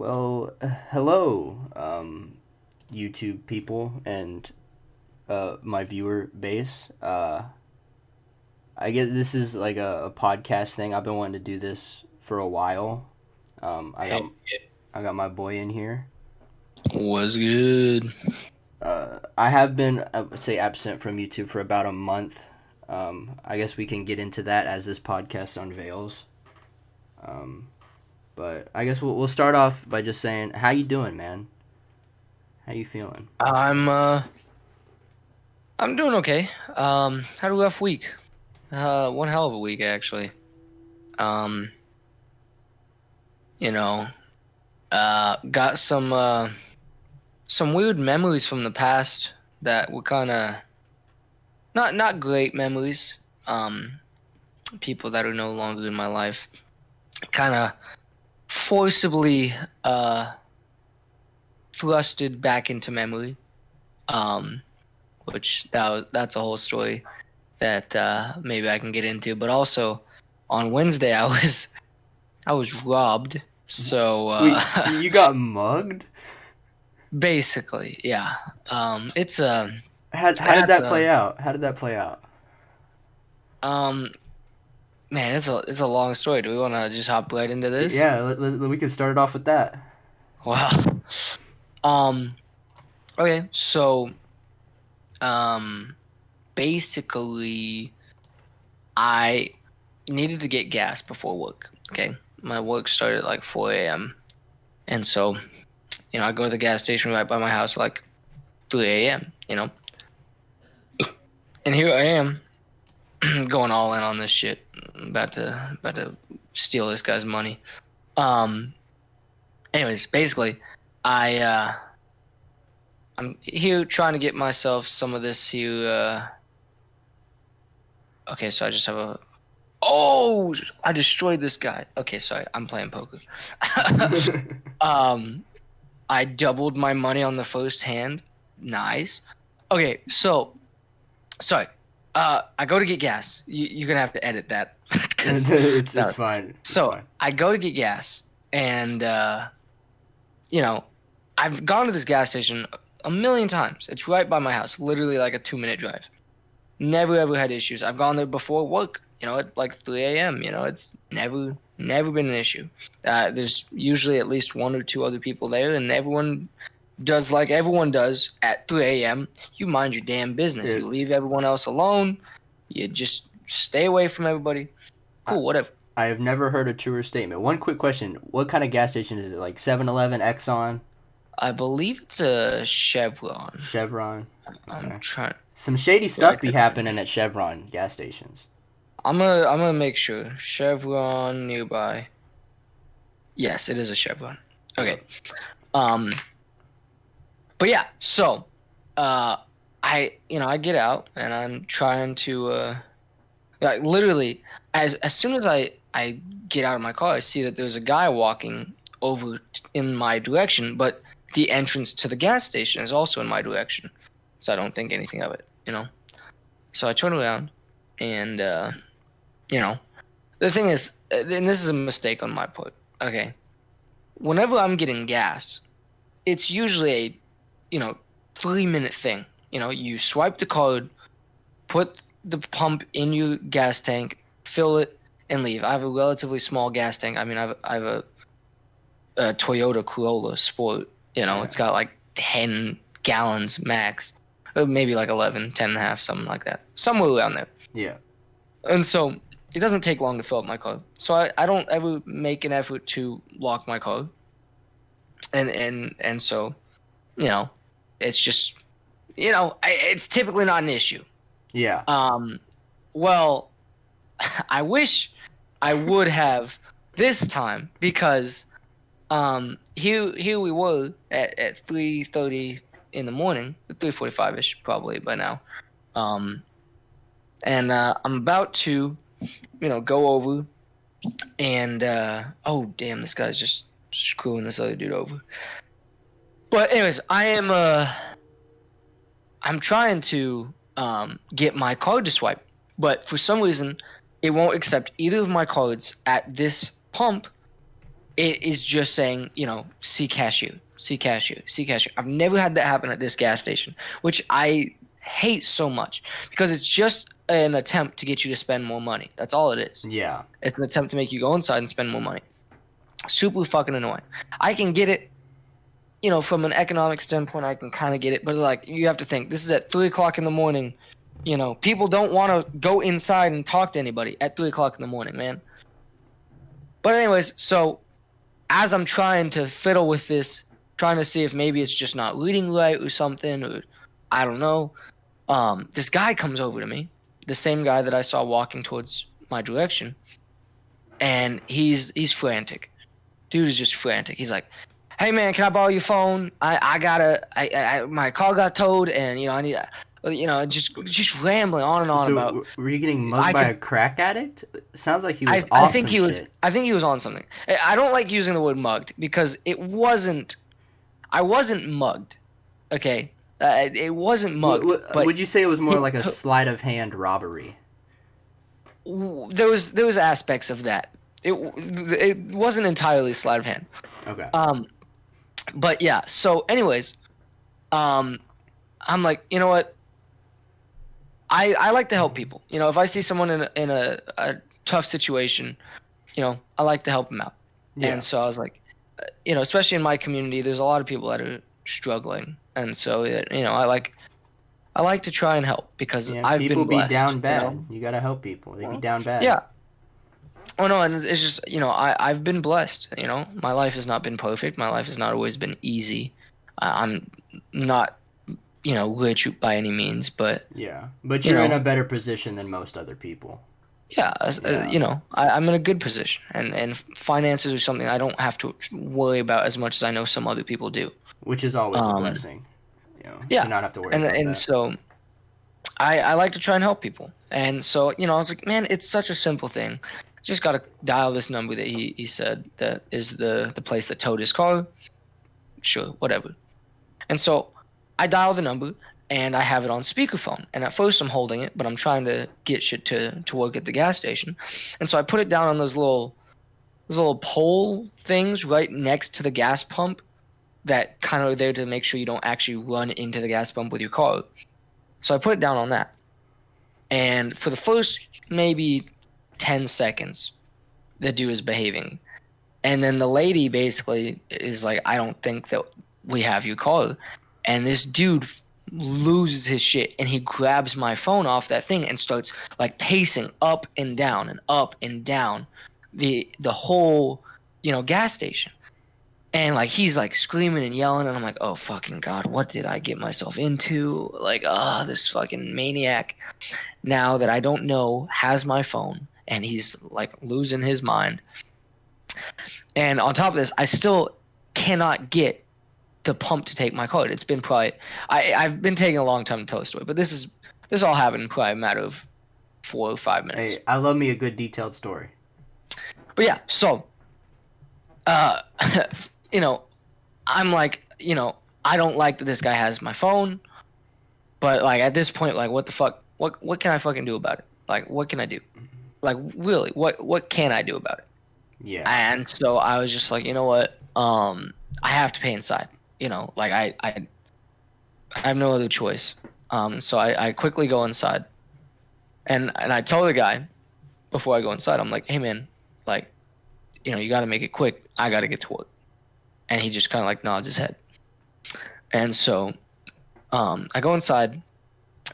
Hello, YouTube people and my viewer base. I guess this is like a podcast thing. I've been wanting to do this for a while. Um, I got Hey, I got my boy in here. what's good? I have been, I would say, absent from YouTube for about a month. I guess we can get into that as this podcast unveils. Um, but I guess we'll start off by just saying, how you doing, man? How you feeling? I'm doing okay. Had a rough week. One hell of a week actually. Um, you know, got some weird memories from the past that were kind of not great memories. People that are no longer in my life kind of forcibly thrusted back into memory. Um, which that's a whole story that maybe I can get into. But also on Wednesday, I was robbed. So Wait, you got mugged? basically, yeah. It's How did that's that a play out? How did that play out? um man, it's a long story. Do we want to just hop right into this? Yeah, we can start it off with that. Wow. Um. Okay. So um, basically, I needed to get gas before work. Okay, my work started at like 4 a.m. And so I go to the gas station right by my house at like 3 a.m., And here I am going all in on this shit. About to steal this guy's money. Um anyways, basically I I'm here trying to get myself some of this here okay, so I just have a oh, I destroyed this guy. Okay, sorry. I'm playing poker. um I doubled my money on the first hand. Nice. Okay, so sorry. I go to get gas. You're gonna have to edit that because It's that. fine. It's So fine. I go to get gas, and you know, I've gone to this gas station a million times. It's right by my house, literally like a 2-minute drive. Never ever had issues. I've gone there before work. At like 3 a.m. It's never been an issue. There's usually at least one or two other people there, and everyone does like everyone does at 3 a.m. You mind your damn business. Yeah, You leave everyone else alone. You just stay away from everybody. I, Cool, whatever. I have never heard a truer statement. One quick question: what kind of gas station is it? Like 7-Eleven, Exxon, I believe it's a Chevron. Chevron? I'm Okay. trying. Some shady Feel stuff like be happening at Chevron gas stations. I'm gonna make sure Chevron nearby. Yes, it is a Chevron. Uh, Okay. Um. But yeah, so I get out and I'm trying to like literally as soon as I get out of my car, I see that there's a guy walking over in my direction, but the entrance to the gas station is also in my direction. So I don't think anything of it. So I turn around and you know, the thing is, and this is a mistake on my part. Okay. Whenever I'm getting gas, it's usually a, you know, 3-minute thing. You swipe the card, put the pump in your gas tank, fill it, and leave. I have a relatively small gas tank. I mean, I have a Toyota Corolla Sport. yeah, It's got like 10 gallons max, or maybe like 11, 10 and a half, something like that, somewhere around there. yeah. And so it doesn't take long to fill up my car. So I don't ever make an effort to lock my car. And so, you know, it's just, it's typically not an issue. Yeah. Um, well, I wish I would have this time because here we were at 3:30 in the morning, 3:45 ish probably by now. Um, and I'm about to, go over and oh damn, this guy's just screwing this other dude over. But anyways, I'm trying to get my card to swipe, but for some reason, it won't accept either of my cards at this pump it is just saying, see cashier, see cashier, see cashier. I've never had that happen at this gas station, which I hate so much because it's just an attempt to get you to spend more money. That's all it is. Yeah. It's an attempt to make you go inside and spend more money. Super fucking annoying. I can get it, from an economic standpoint, I can kind of get it, but like you have to think, this is at 3 o'clock in the morning. People don't want to go inside and talk to anybody at 3 o'clock in the morning, man. But anyways, so as I'm trying to fiddle with this, trying to see if maybe it's just not reading right or something, or I don't know, this guy comes over to me, the same guy that I saw walking towards my direction, and he's frantic. Dude is just frantic. He's like, "Hey man, can I borrow your phone? My car got towed, and I need, just rambling on and on So about." were you getting mugged by a crack addict? Sounds like he was I off think some he was. shit. I think he was on something. I don't like using the word mugged because it wasn't. I wasn't mugged. Okay, it wasn't mugged. But Would you say it was more like a sleight of hand robbery? there was aspects of that. It wasn't entirely sleight of hand. Okay. But yeah. So, anyways, I'm like, you know what? I like to help people. If I see someone in a tough situation, I like to help them out. Yeah. And so I was like, especially in my community, there's a lot of people that are struggling, and so I like to try and help because I've people been blessed. be down bad. You gotta help people. They be down bad. Yeah. Oh no, and it's just I've been blessed. My life has not been perfect. My life has not always been easy. I'm not rich by any means, but yeah. But you're in a better position than most other people. Yeah, I'm in a good position, and finances are something I don't have to worry about as much as I know some other people do. Which is always a blessing. Yeah, to not have to worry about and that. so I like to try and help people, and so I was like, man, it's such a simple thing. Just gotta dial this number that he said that is the place that towed his car. Sure, whatever. And so I dial the number, and I have it on speakerphone. And at first I'm holding it, but I'm trying to get shit to work at the gas station. And so I put it down on those little pole things right next to the gas pump that kind of are there to make sure you don't actually run into the gas pump with your car. So I put it down on that. And for the first maybe 10 seconds, the dude is behaving. And then the lady basically is like, I don't think that we have your car. And this dude loses his shit, and he grabs my phone off that thing and starts like pacing up and down the whole gas station, and like he's like screaming and yelling, and I'm like, oh fucking god, what did I get myself into? Like, this fucking maniac now that I don't know has my phone, and he's like losing his mind. And on top of this, I still cannot get the pump to take my card. It's been probably I've been taking a long time to tell the story, but this all happened in probably a matter of 4 or 5 minutes. Hey, I love me a good detailed story. But yeah, so I'm like, I don't like that this guy has my phone, but like at this point, like what the fuck, what can I fucking do about it? Like what can I do? Like really, what can I do about it? Yeah. And so I was just like, you know what? I have to pay inside. Like I have no other choice. So I quickly go inside, and I tell the guy before I go inside, I'm like, hey man, like, you got to make it quick. I got to get to work. And he just kind of like nods his head. And so I go inside,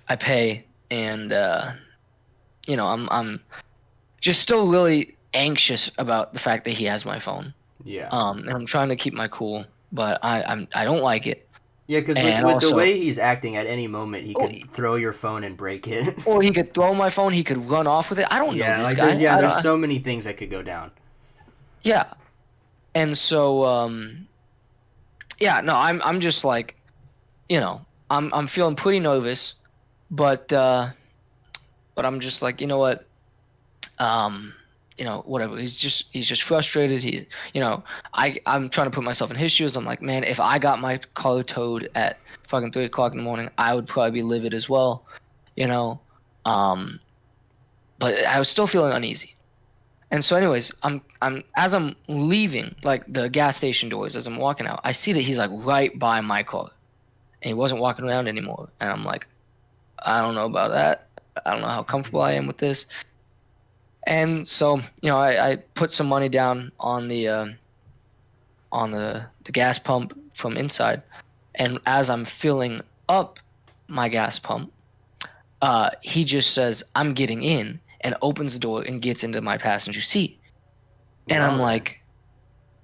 I pay, and I'm just still really anxious about the fact that he has my phone. Yeah. And I'm trying to keep my cool, but I don't like it. Yeah, because with the way he's acting, at any moment he could throw your phone and break it. Or he could throw my phone. He could run off with it. I don't know this guy. There's so many things that could go down. Yeah, and so I'm just like, I'm feeling pretty nervous, but I'm just like, you know what, whatever. He's just frustrated. I'm trying to put myself in his shoes. I'm like, man, if I got my car towed at fucking 3 o'clock in the morning, I would probably be livid as well, But I was still feeling uneasy, And so, anyways, I'm as I'm leaving, like the gas station doors, as I'm walking out, I see that he's like right by my car, and he wasn't walking around anymore. And I'm like, I don't know about that. I don't know how comfortable I am with this. And so, I put some money down on the gas pump from inside, and as I'm filling up my gas pump, he just says, "I'm getting in," and opens the door and gets into my passenger seat. And Well I'm then, like,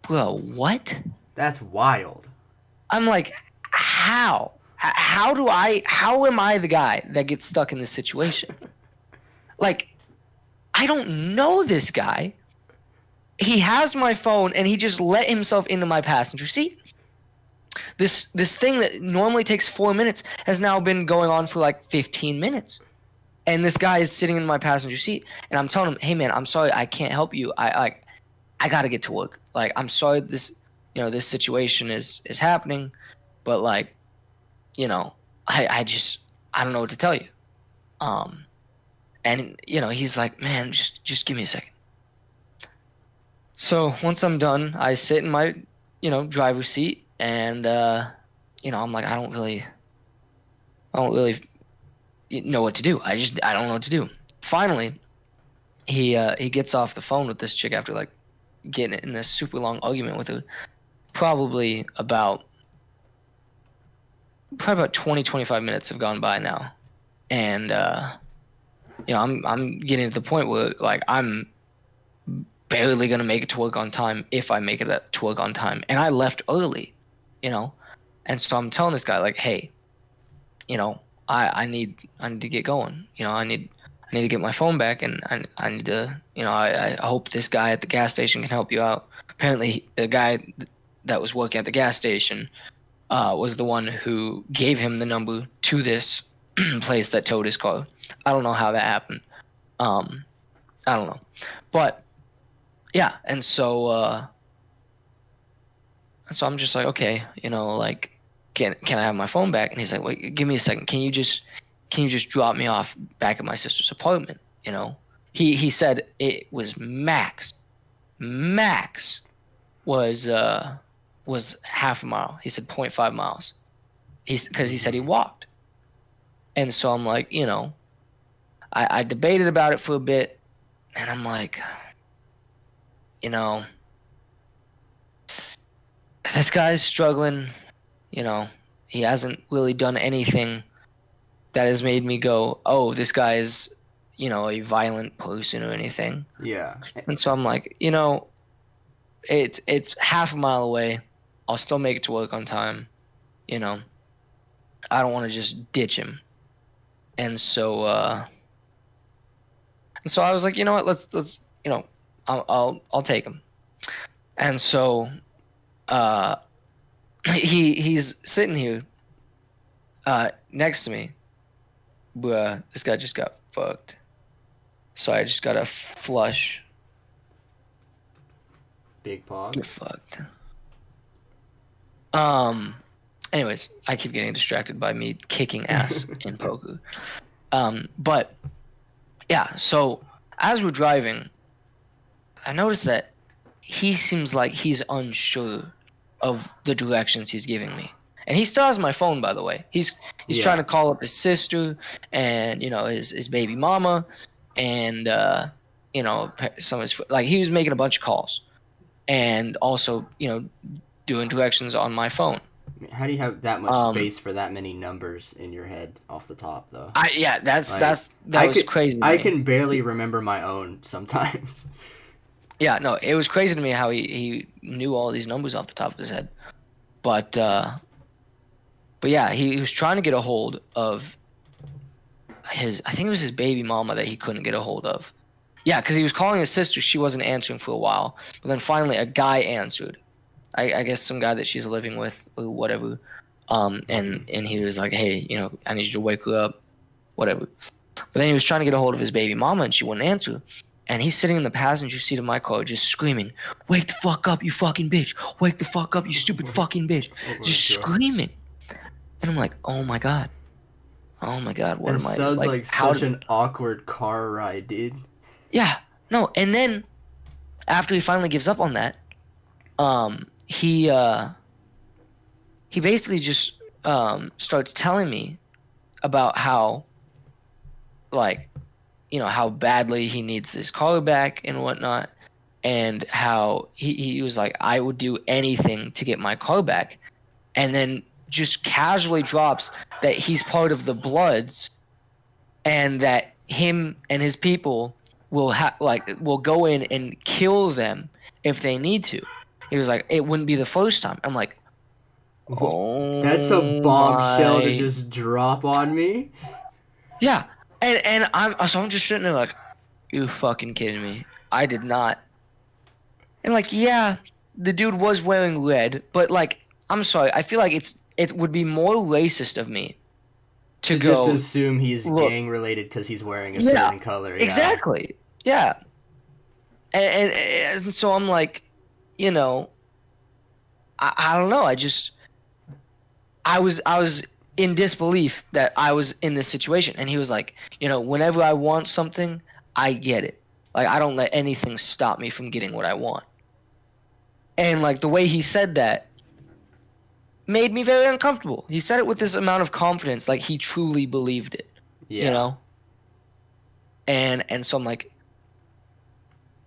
bro, what? that's wild. I'm like, how? How am I the guy that gets stuck in this situation? Like, I don't know this guy. He has my phone and he just let himself into my passenger seat. This thing that normally takes 4 minutes has now been going on for like 15 minutes. And this guy is sitting in my passenger seat, and I'm telling him, "Hey man, I'm sorry, I can't help you. I gotta get to work. Like, I'm sorry this situation is happening, but like, I just I don't know what to tell you." Um, and he's like, "Man, just give me a second." So once I'm done, I sit in my driver's seat, and I'm like, I don't really know what to do. I don't know what to do. Finally, he gets off the phone with this chick after like getting in this super long argument with her. Probably about 20-25 minutes have gone by now, and I'm getting to the point where like I'm barely gonna make it to work on time if I make it to work on time, and I left early, you know, and so I'm telling this guy like, hey, I need to get going. I need to get my phone back, and I need to, I hope this guy at the gas station can help you out. Apparently, the guy that was working at the gas station was the one who gave him the number to this place that towed his car. I don't know how that happened. Um, I don't know, but yeah, and so I'm just like, okay, like, can I have my phone back? And he's like, wait, give me a second. Can you just drop me off back at my sister's apartment? He said it was max was half a mile. He said 0.5 miles. Because he said he walked. And so I'm like, I debated about it for a bit, and I'm like, you know, this guy's struggling. He hasn't really done anything that has made me go, oh, this guy is, a violent person or anything. Yeah. And so I'm like, it's half a mile away. I'll still make it to work on time. I don't want to just ditch him. And so I was like, you know what, let's I'll take him. And so he's sitting here next to me. Bruh, this guy just got fucked. So I just gotta flush. Big pog. Get fucked. Anyways, I keep getting distracted by me kicking ass in poker. But yeah, so as we're driving, I noticed that he seems like he's unsure of the directions he's giving me. And he still has my phone, by the way. He's Yeah. trying to call up his sister and his baby mama, and some of his, like, he was making a bunch of calls, and also doing directions on my phone. How do you have that much space for that many numbers in your head off the top, though? That was crazy. I can barely remember my own sometimes. Yeah, no, it was crazy to me how he knew all these numbers off the top of his head. But yeah, he was trying to get a hold of I think it was his baby mama that he couldn't get a hold of. Yeah, because he was calling his sister. She wasn't answering for a while. But then finally a guy answered. I guess some guy that she's living with or whatever. And he was like, hey, I need you to wake her up, whatever. But then he was trying to get a hold of his baby mama, and she wouldn't answer. And he's sitting in the passenger seat of my car just screaming, wake the fuck up, you fucking bitch. Wake the fuck up, you stupid fucking bitch. Just screaming. And I'm like, oh my God. Oh my God, what am I? It sounds like such an awkward car ride, dude. Yeah, no, and then after he finally gives up on that, um, he uh, he basically just starts telling me about how, like, how badly he needs his car back and whatnot, and how he was like, I would do anything to get my car back, and then just casually drops that he's part of the Bloods, and that him and his people will go in and kill them if they need to. He was like, it wouldn't be the first time. I'm like, That's a oh bombshell to my, just drop on me. yeah. And I'm just sitting there like, you fucking kidding me? I did not. And like, yeah, the dude was wearing red, but like, I'm sorry, I feel like it would be more racist of me to To just go assume he's look. gang related because he's wearing a Yeah, certain color. Yeah. exactly. Yeah, and so I'm like, you know, I don't know. I was in disbelief that I was in this situation, and he was like, whenever I want something, I get it. Like, I don't let anything stop me from getting what I want. And like the way he said that made me very uncomfortable. He said it with this amount of confidence, like he truly believed it, you Yeah. know? And so I'm like,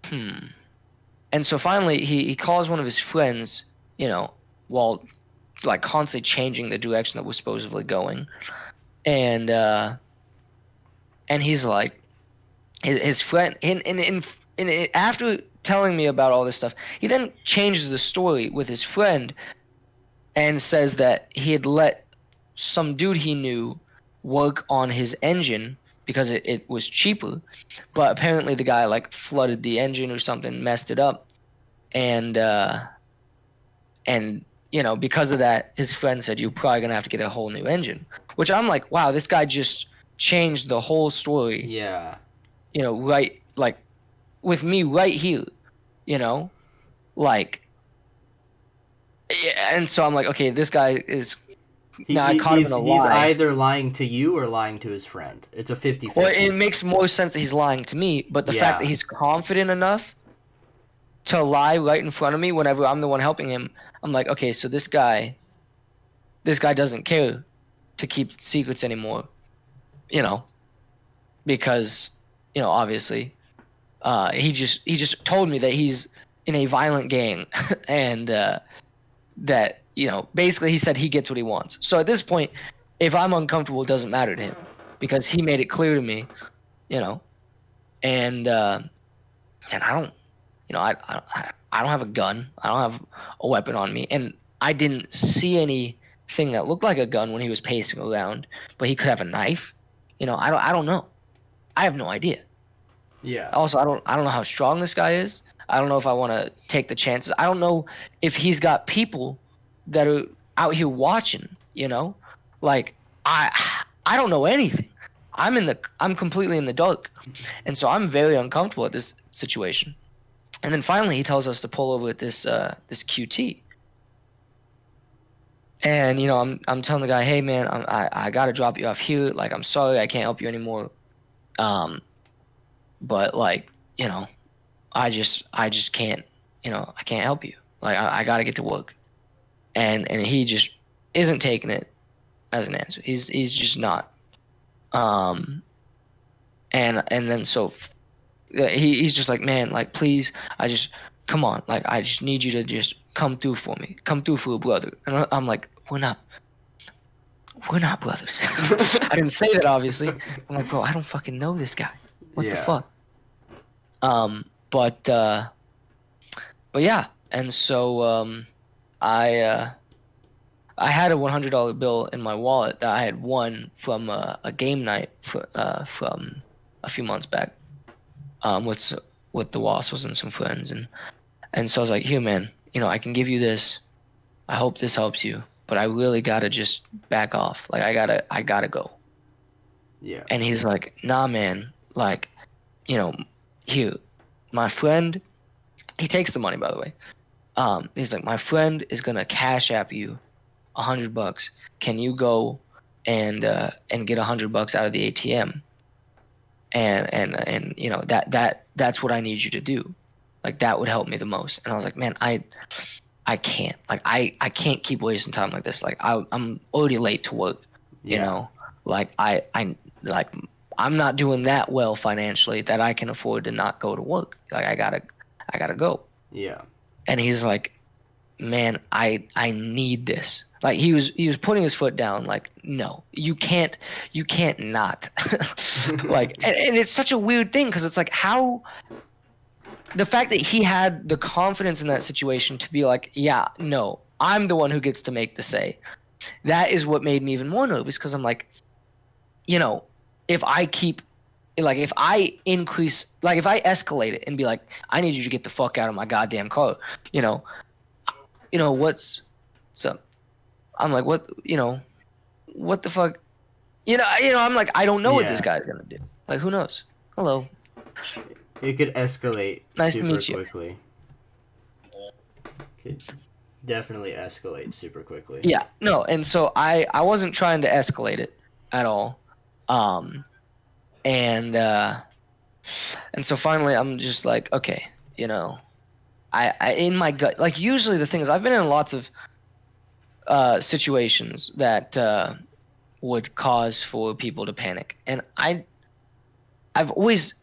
hmm. And so finally he calls one of his friends, while like constantly changing the direction that we're supposedly going. And and he's like, his friend after telling me about all this stuff, he then changes the story with his friend and says that he had let some dude he knew work on his engine because it was cheaper, but apparently the guy like flooded the engine or something, messed it up, and because of that, his friend said, you're probably gonna have to get a whole new engine, which I'm like, wow, this guy just changed the whole story, Yeah. right, like with me right here, you know like, yeah. And so I'm like, okay, this guy is, now I caught him in a He's lie. either lying to you or lying to his friend. It's a Well, it 50-50. makes more sense that he's lying to me, but the fact that Yeah. he's confident enough to lie right in front of me whenever I'm the one helping him, I'm like, okay, so this guy doesn't care to keep secrets anymore, you know, because, obviously, he just told me that he's in a violent gang, and that, basically he said he gets what he wants. So at this point, if I'm uncomfortable, it doesn't matter to him because he made it clear to me, you know, and I don't, I don't have a gun. I don't have a weapon on me, and I didn't see anything that looked like a gun when he was pacing around. But he could have a knife. I don't know. I have no idea. Yeah. Also, I don't know how strong this guy is. I don't know if I want to take the chances. I don't know if he's got people that are out here watching. Like, I don't know anything. I'm completely in the dark, and so I'm very uncomfortable at this situation. And then finally, he tells us to pull over at this QT. And I'm telling the guy, hey man, I gotta drop you off here. Like, I'm sorry, I can't help you anymore. Um, but like, I just can't. I can't help you. Like, I gotta get to work. And he just isn't taking it as an answer. He's just not. Um, and then so he's just like, man, like, please, come on, like, I just need you to just come through for me, come through for a brother. And I'm like, we're not brothers. I didn't say that, obviously. I'm like, bro, I don't fucking know this guy. What the Yeah. fuck? But yeah, and so I had a $100 bill in my wallet that I had won from a game night from a few months back, with the Wassels and some friends, and so I was like, here, man, I can give you this. I hope this helps you, but I really gotta just back off. Like, I gotta go. Yeah. And he's like, nah, man, like, you know, here, my friend, he takes the money, by the way. He's like, my friend is gonna cash app you $100. Can you go and get $100 out of the ATM? And that's what I need you to do. Like that would help me the most. And I was like, man, I can't. Like I can't keep wasting time like this. Like I'm already late to work, you Yeah. know. Like I like I'm not doing that well financially that I can afford to not go to work. Like I gotta go. Yeah. And he's like, man, I need this. Like he was putting his foot down. Like, no, you can't not. Like, and it's such a weird thing because it's like how the fact that he had the confidence in that situation to be like, yeah, no, I'm the one who gets to make the say. That is what made me even more nervous because I'm like, you know, if I keep like if I increase like if I escalate it and be like, I need you to get the fuck out of my goddamn car, you know, what's so I'm like, what the fuck? I'm like, I don't know what this Yeah. guy's gonna do. Like, who knows? Hello, It could escalate nice to super meet you. quickly. Could definitely escalate super quickly. Yeah, no, and so I wasn't trying to escalate it at all, um, and so finally I'm just like, okay, I in my gut, like usually the thing is I've been in lots of situations that would cause for people to panic, and I've always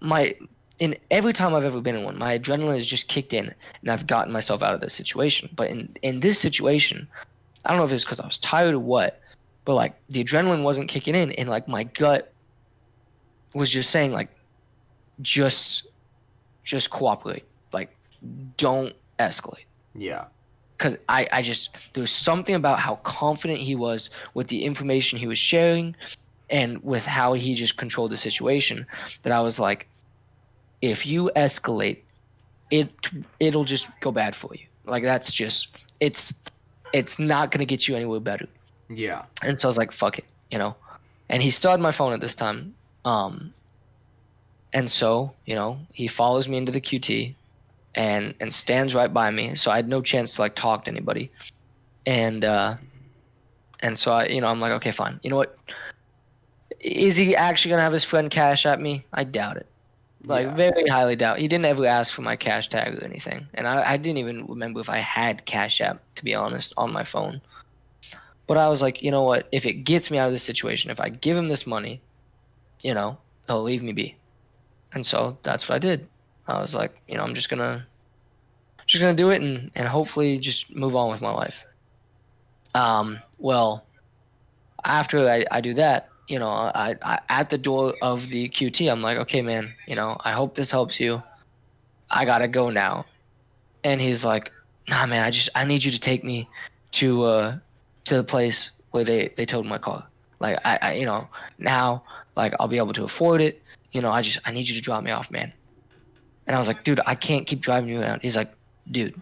in every time I've ever been in one, my adrenaline has just kicked in, and I've gotten myself out of this situation. But in this situation, I don't know if it's because I was tired or what, but like the adrenaline wasn't kicking in, and like my gut was just saying like, just cooperate, like don't escalate. Yeah. Because I just there was something about how confident he was with the information he was sharing, and with how he just controlled the situation, that I was like, if you escalate, it it'll just go bad for you. Like that's just it's not gonna get you anywhere better. Yeah. And so I was like, fuck it. And he still had my phone at this time. And so, he follows me into the QT and stands right by me. So I had no chance to like talk to anybody. And so I'm like, okay, fine. You know what? Is he actually gonna have his friend cash at me? I doubt it. Like Yeah. very highly doubt. He didn't ever ask for my cash tag or anything. And I didn't even remember if I had Cash App, to be honest, on my phone. But I was like, you know what? If it gets me out of this situation, if I give him this money, he'll leave me be. And so that's what I did. I was like, I'm just gonna do it and hopefully just move on with my life. Well, after I do that, I at the door of the QT, I'm like, okay, man, I hope this helps you. I gotta go now. And he's like, nah, man, I need you to take me to the place where they towed my car. Like now, like I'll be able to afford it. I need you to drop me off, man. And I was like, dude, I can't keep driving you around. He's like, dude,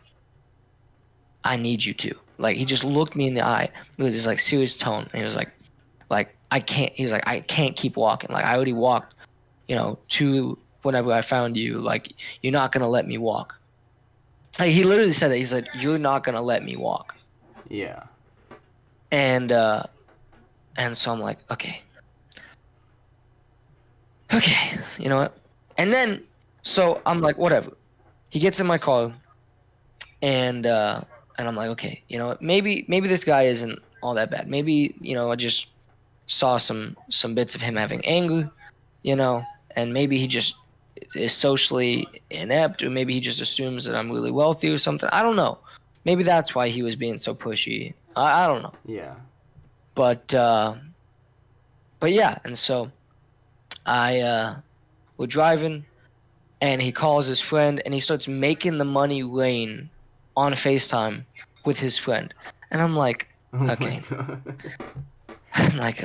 I need you to. Like he just looked me in the eye with this like serious tone, and he was like I can't. He was like, I can't keep walking. Like I already walked, to whenever I found you. Like you're not gonna let me walk. Like, he literally said that. He said, "You're not gonna let me walk." Yeah. And so I'm like, okay, you know what? And then so I'm like, whatever. He gets in my car, and I'm like, okay, you know what? Maybe this guy isn't all that bad. Maybe I just saw some bits of him having anger, and maybe he just is socially inept, or maybe he just assumes that I'm really wealthy or something. I don't know. Maybe that's why he was being so pushy. I don't know. Yeah. But yeah, and so we're driving, and he calls his friend, and he starts making the money rain on FaceTime with his friend, and I'm like, Oh my okay, god. I'm like,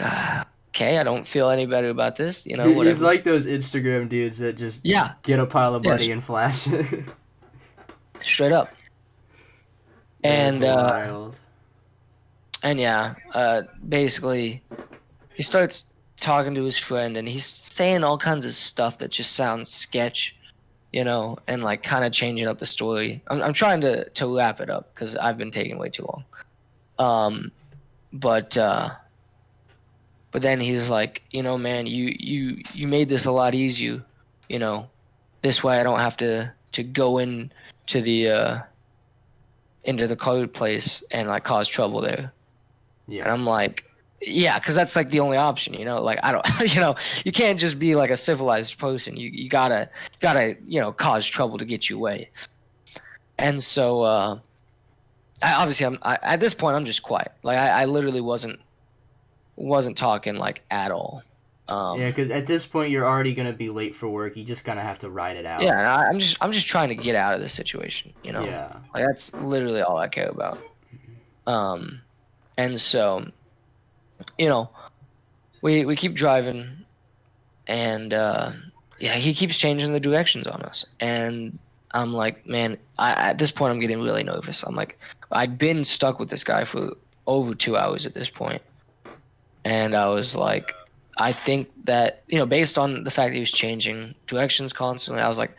okay, I don't feel any better about this, He's whatever. like those Instagram dudes that just Yeah, get a pile of yes, money and flash it. straight up. That's And wild. yeah, basically he starts talking to his friend, and he's saying all kinds of stuff that just sounds sketch, and like kind of changing up the story. I'm trying to wrap it up because I've been taking way too long. But then he's like, man, you made this a lot easier, this way I don't have to to go in to the into the code place and like cause trouble there. Yeah. And I'm like, yeah, because that's like the only option, you know. Like I don't, you know, you can't just be like a civilized person. You gotta cause trouble to get you away. And so at this point I'm just quiet. Like I literally wasn't talking like at all. Yeah, because at this point you're already gonna be late for work. You just kind of have to ride it out. Yeah, and I'm just trying to get out of this situation, you know. Yeah. Like that's literally all I care about. And so, you know, we keep driving, and yeah, he keeps changing the directions on us, and I'm like, man, at this point I'm getting really nervous. I'm like, I'd been stuck with this guy for over 2 hours at this point, and I was like, I think that, you know, based on the fact that he was changing directions constantly, I was like,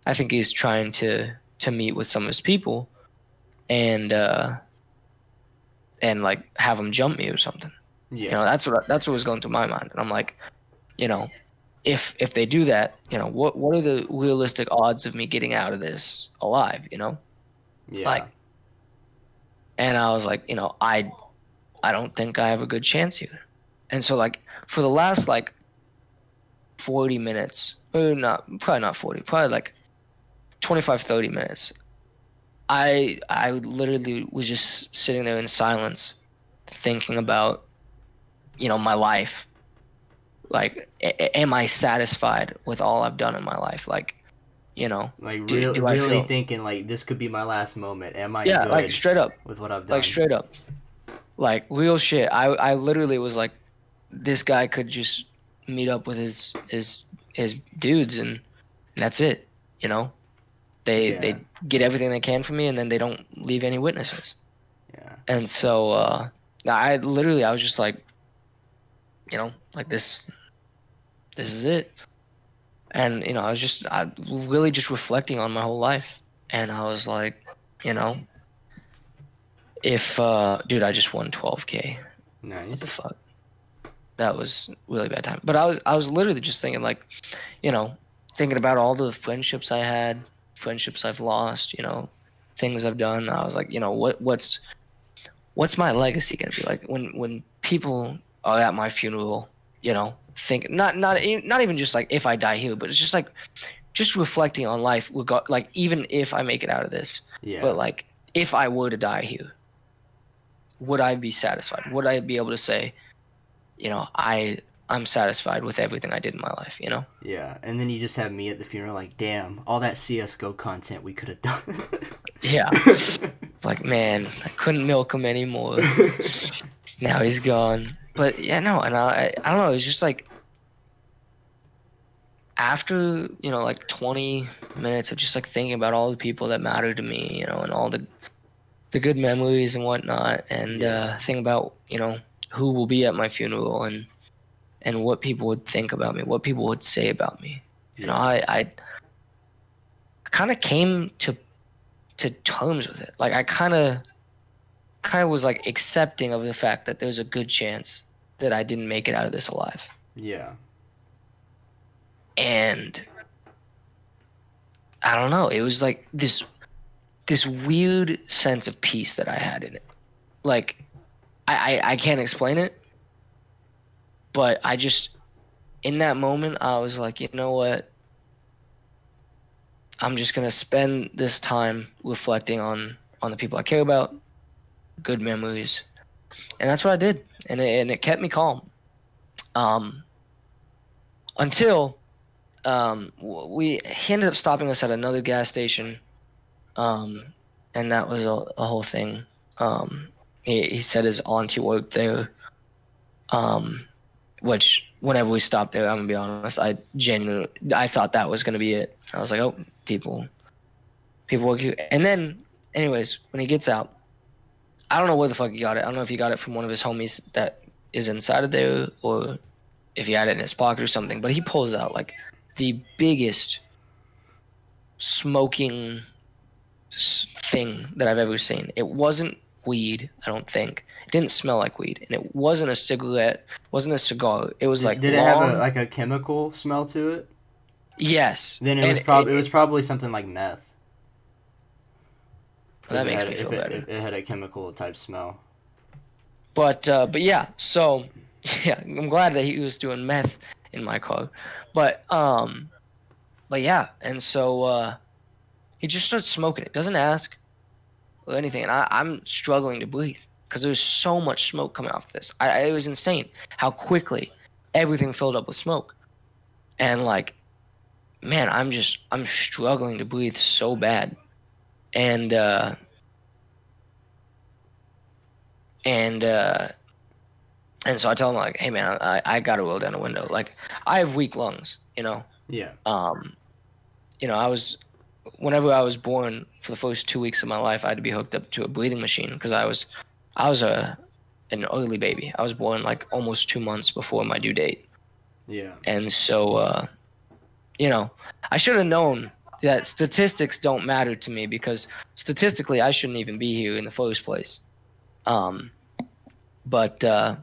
I think he's trying to meet with some of his people, and like have him jump me or something. Yeah. You know, that's what was going through my mind, and I'm like, you know, if they do that, you know, what are the realistic odds of me getting out of this alive? You know, Yeah. like, and I was like, you know, I don't think I have a good chance here, and so like for the last like 40 minutes, or probably not 40, probably like 25, 30 minutes, I literally was just sitting there in silence, thinking about, you know, my life. Like, am I satisfied with all I've done in my life? Like, you know, Like do I really feel? thinking like this could be my last moment. Am I Yeah, good like straight up, with what I've done? like straight up, like real shit. I literally was like, this guy could just meet up with his dudes, and that's it. You know, Yeah. they get everything they can from me, and then they don't leave any witnesses. Yeah. And so I was just like, you know, like this is it. And you know, I really just reflecting on my whole life, and I was like, you know, if dude, I just won 12K. Nice. What the fuck? That was really bad time. But I was literally just thinking like, you know, thinking about all the friendships I had, friendships I've lost, you know, things I've done. I was like, you know, what's my legacy gonna be like when people are at my funeral, you know, think not even just like if I die here, but it's just like just reflecting on life, like even if I make it out of this, Yeah. but like if I were to die here, would I be satisfied? Would I be able to say, you know, I'm satisfied with everything I did in my life, you know? Yeah, and then you just have me at the funeral, like, damn, all that CS:GO content we could have done. Yeah. Like, man, I couldn't milk him anymore. Now he's gone. But yeah, no, and I don't know. It's just like after, you know, like 20 minutes of just like thinking about all the people that mattered to me, you know, and all the good memories and whatnot, and Yeah. think about, you know, who will be at my funeral, and what people would think about me, what people would say about me. You know, I kind of came to terms with it. Like I kind of was like accepting of the fact that there's a good chance that I didn't make it out of this alive. Yeah. And I don't know, it was like this weird sense of peace that I had in it. Like I can't explain it, but I just in that moment I was like, you know what? I'm just gonna spend this time reflecting on the people I care about, good memories, and that's what I did, and it kept me calm. Until he ended up stopping us at another gas station, and that was a whole thing. He said his auntie worked there, which whenever we stopped there, I'm gonna be honest, I thought that was gonna be it. I was like, oh, people work here. And then, anyways, when he gets out, I don't know where the fuck he got it. I don't know if he got it from one of his homies that is inside of there, or if he had it in his pocket or something. But he pulls out like the biggest smoking thing that I've ever seen. It wasn't weed, I don't think. It didn't smell like weed, and it wasn't a cigarette, wasn't a cigar. It was like did it have long. like a chemical smell to it? Yes. Then And it was probably something like meth. that makes me feel better. If it had a chemical type smell. But yeah, so yeah, I'm glad that he was doing meth in my car. But but yeah, and so he just starts smoking it. Doesn't ask or anything, and I'm struggling to breathe because there's so much smoke coming off this. It was insane how quickly everything filled up with smoke, and like, man, I'm struggling to breathe so bad, and and uh, and so I tell him like, hey man, I gotta roll down the window. Like, I have weak lungs, you know. Yeah. Um, I was whenever I was born for the first 2 weeks of my life, I had to be hooked up to a breathing machine because I was an early baby. I was born like almost 2 months before my due date, Yeah. and so I should have known that statistics don't matter to me because statistically I shouldn't even be here in the first place. Um, but but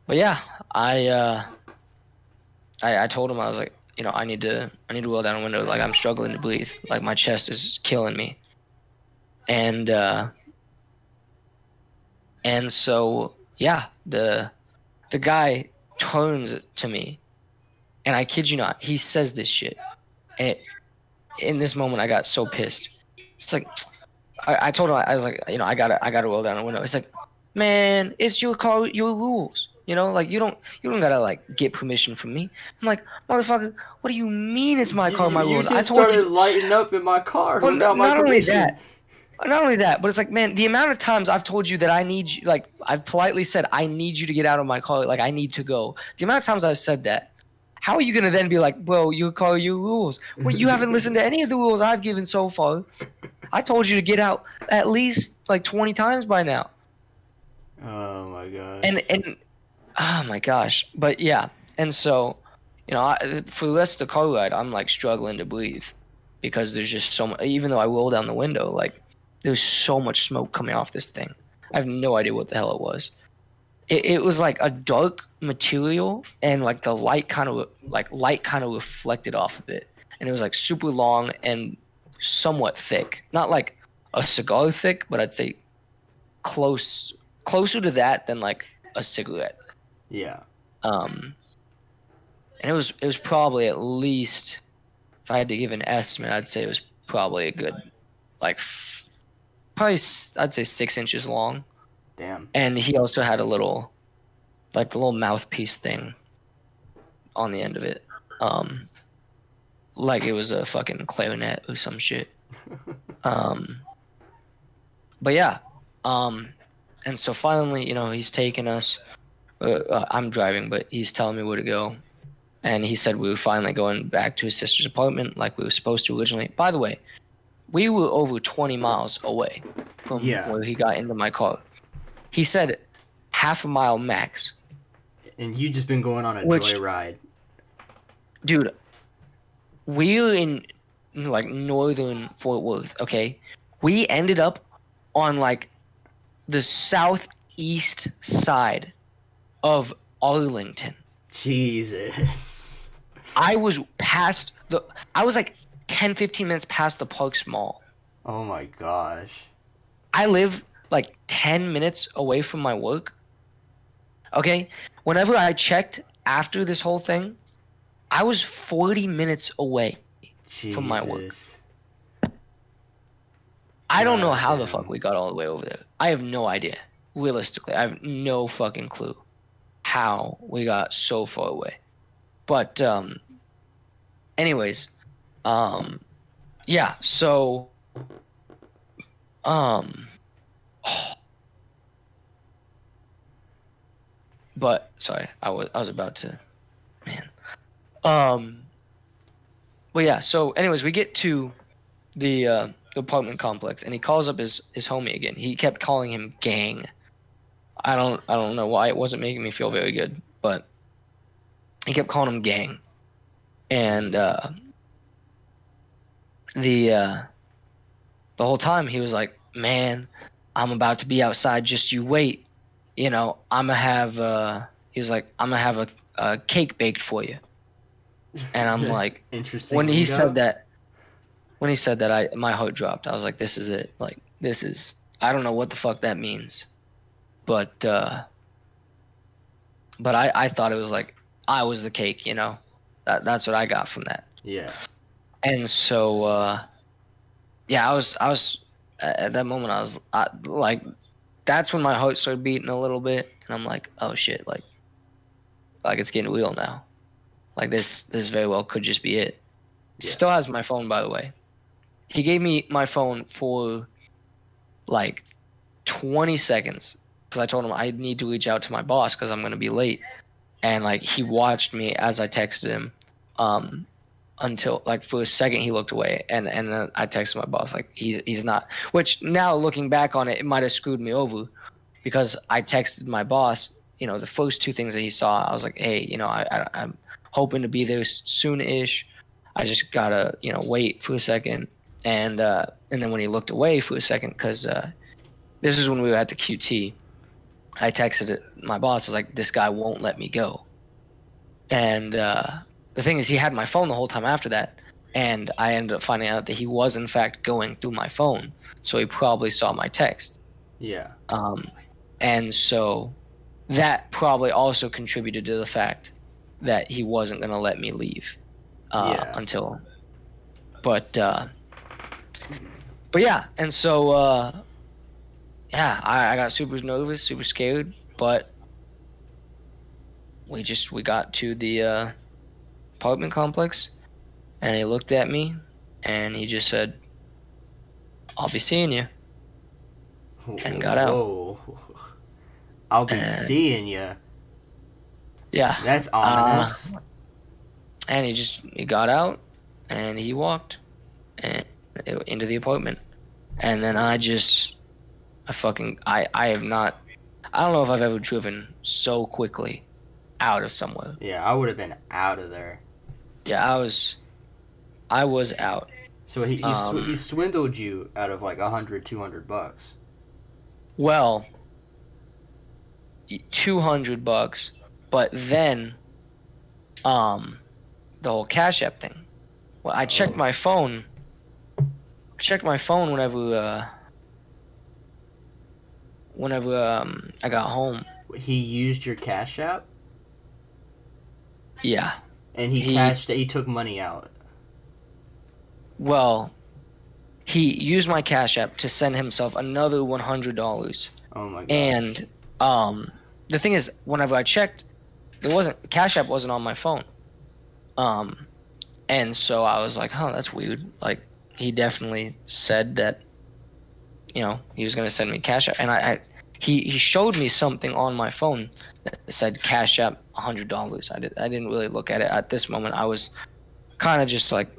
yeah, I uh, I told him I was like, I need to roll down a window. Like, I'm struggling to breathe. Like, my chest is killing me. And so yeah, the guy turns to me, and I kid you not, he says this shit. And in this moment, I got so pissed. It's like, I told him, I was like, I gotta roll down a window. It's like, man, it's your car, your rules. Like, you don't gotta like get permission from me. I'm like, motherfucker, what do you mean it's my car, my You rules? I just told you. started lighting up in my car Well, without my permission. not only that, but it's like, man, the amount of times I've told you that I need you, like, I've politely said, I need you to get out of my car, like, I need to go. The amount of times I've said that, how are you going to then be like, bro, you call your rules? Well, you haven't listened to any of the rules I've given so far. I told you to get out at least like 20 times by now. Oh my gosh. And oh my gosh. But yeah. And so, for the rest of the car ride, I'm like struggling to breathe because there's just so much, even though I roll down the window, like, there's so much smoke coming off this thing. I have no idea what the hell it was. It was like a dark material, and like the light kind of reflected off of it, and it was like super long and somewhat thick. Not like a cigar thick, but I'd say closer to that than like a cigarette. Yeah. And it was probably at least, if I had to give an estimate, I'd say it was probably a good like probably I'd say 6 inches long. Damn. And he also had a little, like, the little mouthpiece thing on the end of it. Like it was a fucking clarinet or some shit. But yeah. And so finally, he's taking us. I'm driving, but he's telling me where to go. And he said we were finally going back to his sister's apartment like we were supposed to originally. By the way, we were over 20 miles away from where he got into my car. He said half a mile max. And you just been going on a joyride. Dude, we're in like northern Fort Worth, okay? We ended up on like the southeast side of Arlington. Jesus. I was like 10, 15 minutes past the Parks Mall. Oh my gosh. I live like 10 minutes away from my work. Okay? Whenever I checked after this whole thing, I was 40 minutes away from my work. I don't know how the fuck we got all the way over there. I have no idea. Realistically, I have no fucking clue how we got so far away. But anyways, yeah, so but sorry, I was about to, man. Well, yeah, so anyways, we get to the apartment complex, and he calls up his homie again. He kept calling him gang. I don't know why. It wasn't making me feel very good, but he kept calling him gang. And the whole time he was like, man, I'm about to be outside, just you wait. I'm gonna have he was like, I'm gonna have a cake baked for you. And I'm like, Interesting when he said lingo. that, my heart dropped. I was like, this is it. Like, this is, I don't know what the fuck that means, but I thought it was like I was the cake, you know. That's what I got from that. Yeah. And so yeah, I was at that moment like that's when my heart started beating a little bit, and I'm like, oh shit, like it's getting real now. Like this very well could just be it. He Yeah. still has my phone, by the way. He gave me my phone for like 20 seconds because I told him I need to reach out to my boss because I'm gonna be late. And like he watched me as I texted him, um, until like for a second he looked away, and then I texted my boss like he's not. Which now looking back on it, it might have screwed me over because I texted my boss. You know, the first two things that he saw, I was like, hey, you know, I'm hoping to be there soon-ish. I just gotta, you know, wait for a second, and then when he looked away for a second, because this is when we were at the QT, I texted my boss. I was like, this guy won't let me go. And the thing is, he had my phone the whole time after that. And I ended up finding out that he was, in fact, going through my phone. So he probably saw my text. Yeah. Um, and so that probably also contributed to the fact that he wasn't going to let me leave Yeah. until. But yeah. And so, yeah, I got super nervous, super scared. But we got to the apartment complex, and he looked at me, and he just said, "I'll be seeing you," and got out. Whoa. I'll be And seeing you. yeah, That's uh, ominous. and he got out, and he walked and into the apartment, and then I have not. I don't know if I've ever driven so quickly out of somewhere. Yeah, I would have been out of there. Yeah, I was out. So he Um, swindled you out of like 100, $200. well, $200, but then the whole Cash App thing. Well, I checked Oh. my phone. Checked my phone whenever I got home. He used your Cash App Yeah, and he he cashed. He took money out. well, he used my Cash App to send himself another $100. Oh my gosh. And the thing is, whenever I checked, there wasn't Cash App wasn't on my phone. Um, and so I was like, huh, that's weird. Like he definitely said that, you know, he was gonna send me Cash App, and he showed me something on my phone that said Cash App $100. I didn't really look at it at this moment. I was kind of just like,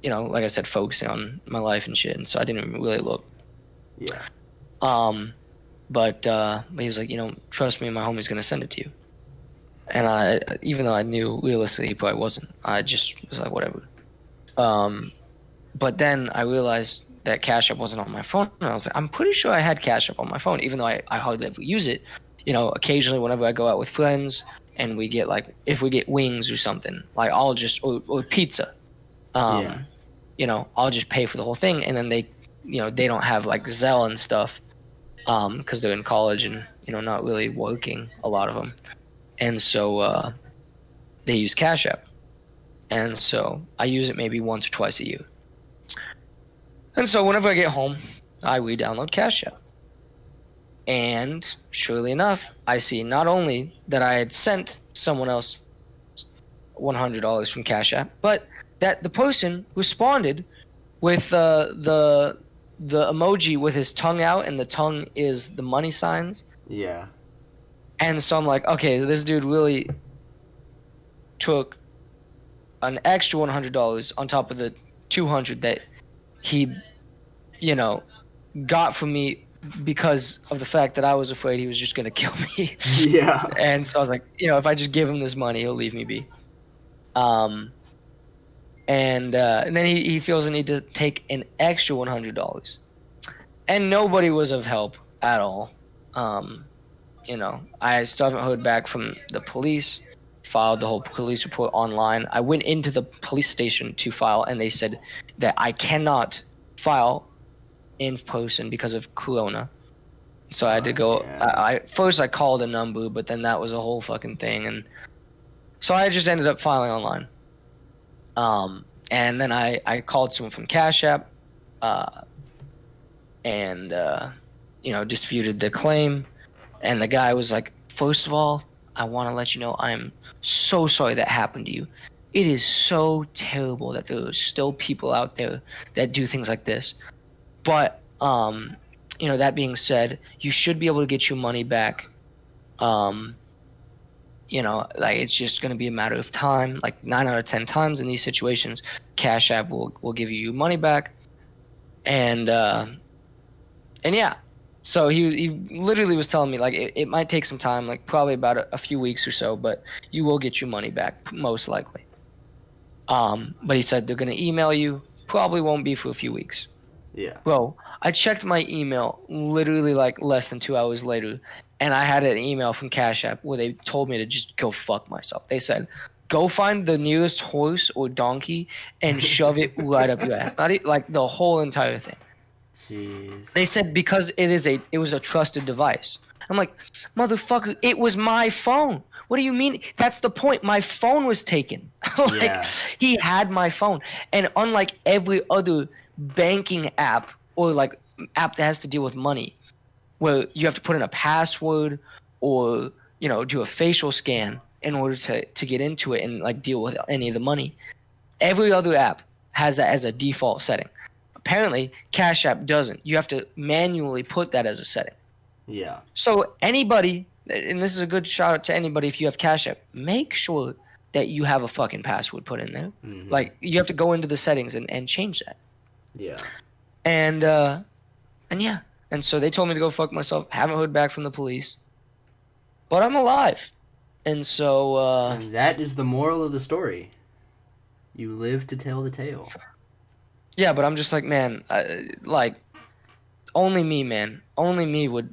you know, like I said, focusing on my life and shit, and so I didn't even really look. Yeah. But he was like, you know, trust me, my homie's gonna send it to you. And even though I knew realistically he probably wasn't, I just was like, whatever. But then I realized that Cash App wasn't on my phone, and I was like, I'm pretty sure I had Cash App on my phone, even though I hardly ever use it. You know, occasionally whenever I go out with friends and we get like, if we get wings or something, like I'll just or pizza, Yeah. you know, I'll just pay for the whole thing, and then they don't have like Zelle and stuff, because they're in college and you know not really working, a lot of them, and so they use Cash App, and so I use it maybe once or twice a year. And so whenever I get home, I re-download Cash App. And surely enough, I see not only that I had sent someone else $100 from Cash App, but that the person responded with the emoji with his tongue out, and the tongue is the money signs. Yeah. And so I'm like, okay, this dude really took an extra $100 on top of the 200 that he, you know, got from me because of the fact that I was afraid he was just gonna kill me. Yeah. And so I was like, you know, if I just give him this money, he'll leave me be. And then he feels the need to take an extra $100, and nobody was of help at all. You know, I still haven't heard back from the police. filed the whole police report online. I went into the police station to file, and they said that I cannot file in person because of Corona. So I had to go. Yeah. I first I called a number, but then that was a whole fucking thing, and so I just ended up filing online. And then I called someone from Cash App, and disputed the claim. And the guy was like, first of all, I want to let you know I'm so sorry that happened to you. It is so terrible that there are still people out there that do things like this. But that being said, you should be able to get your money back. Like it's just going to be a matter of time. Like 9 out of 10 times in these situations, Cash App will give you your money back. And yeah, so he literally was telling me like it might take some time, like probably about a few weeks or so, but you will get your money back most likely. But he said they're gonna email you. Probably won't be for a few weeks. Yeah. Bro, I checked my email literally like less than 2 hours later, and I had an email from Cash App where they told me to just go fuck myself. They said, go find the nearest horse or donkey and shove it right up your ass. Like the whole entire thing. Jeez. They said because it was a trusted device. I'm like, motherfucker, it was my phone. What do you mean? That's the point. My phone was taken. Like Yeah. he had my phone. And unlike every other banking app or like app that has to deal with money, where you have to put in a password or do a facial scan in order to get into it and like deal with any of the money, every other app has that as a default setting. Apparently, Cash App doesn't. You have to manually put that as a setting. Yeah. So anybody, and this is a good shout out to anybody if you have Cash App, make sure that you have a fucking password put in there. Mm-hmm. Like you have to go into the settings and change that. Yeah. And yeah. And so they told me to go fuck myself. Haven't heard back from the police. But I'm alive. And so And that is the moral of the story. You live to tell the tale. yeah, but I'm just like, man, like only me, man. Only me would.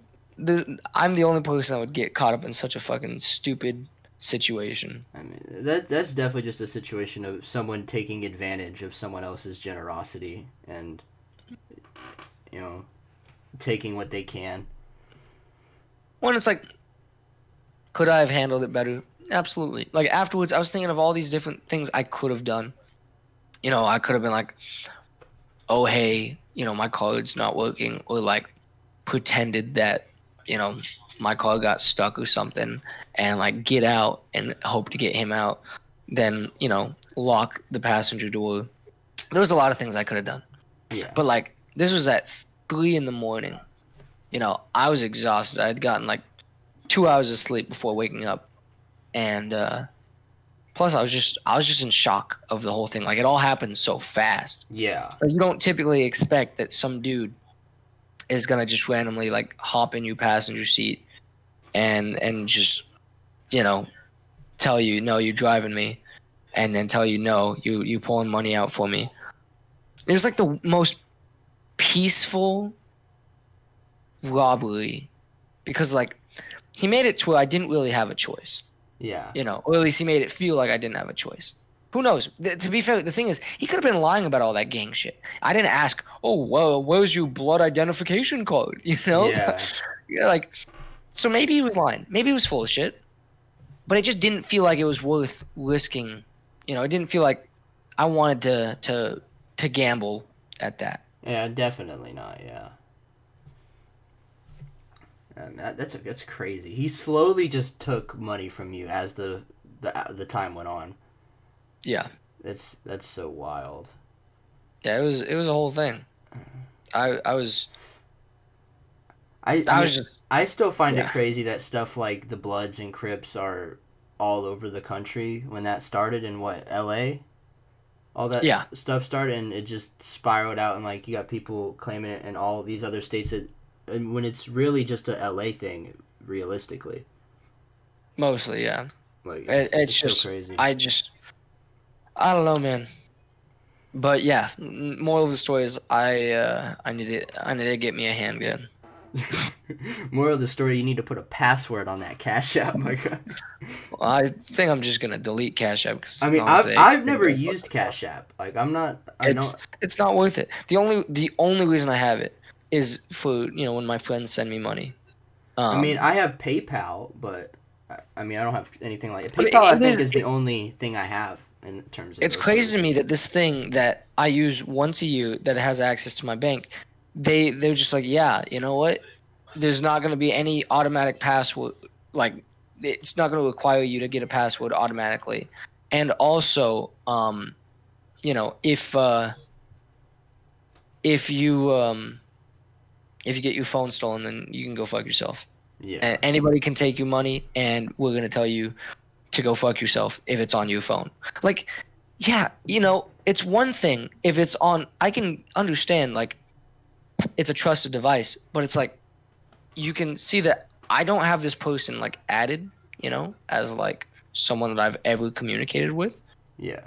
I'm the only person that would get caught up in such a fucking stupid situation. I mean, that's definitely just a situation of someone taking advantage of someone else's generosity and, taking what they can. When it's like, could I have handled it better? Absolutely. Like afterwards, I was thinking of all these different things I could have done. I could have been like, oh, hey, my card's not working, or like pretended that, my car got stuck or something and like get out and hope to get him out. Then, lock the passenger door. There was a lot of things I could have done. Yeah. But like, this was at 3 a.m. I was exhausted. I had gotten like 2 hours of sleep before waking up. And, plus, I was just in shock of the whole thing. Like, it all happened so fast. Yeah. Like, you don't typically expect that some dude is gonna just randomly like hop in your passenger seat and just tell you no, you're driving me, and then tell you no, you pulling money out for me. It was like the most peaceful robbery because like he made it to where I didn't really have a choice. Yeah. Or at least he made it feel like I didn't have a choice. Who knows? To be fair, the thing is, he could have been lying about all that gang shit. I didn't ask, oh, well, where's your blood identification card? Yeah. Yeah, like, so maybe he was lying. Maybe he was full of shit. But it just didn't feel like it was worth risking. It didn't feel like I wanted to gamble at that. Yeah, definitely not, yeah. That's crazy. He slowly just took money from you as the time went on. Yeah. That's so wild. Yeah, it was a whole thing. I was I still find yeah. it crazy that stuff like the Bloods and Crips are all over the country when that started in LA? All that stuff started and it just spiraled out and like you got people claiming it in all these other states and when it's really just a LA thing realistically. Mostly, yeah. Like it's just so crazy. I don't know, man. But yeah, moral of the story is I need to get me a handgun. Moral of the story: you need to put a password on that Cash App, my guy. I think I'm just gonna delete Cash App because I mean, I've honestly, I've never used Cash App. Like, I'm not. I it's know. it's not worth it. The only reason I have it is for when my friends send me money. I mean, Um, I have PayPal, but I mean, I don't have anything like it. but PayPal, I it think, is is the only thing I have in terms of it's those crazy to me services. that this thing that I use once a year that has access to my bank, they're just like, yeah, you know what? There's not going to be any automatic password. Like, it's not going to require you to get a password automatically. And also, you know, if you if you get your phone stolen, then you can go fuck yourself. And Yeah, anybody can take your money, and we're going to tell you to go fuck yourself if it's on your phone. Like, yeah, it's one thing if it's on. I can understand, like, it's a trusted device, but it's like you can see that I don't have this person like added, as like someone that I've ever communicated with. yeah,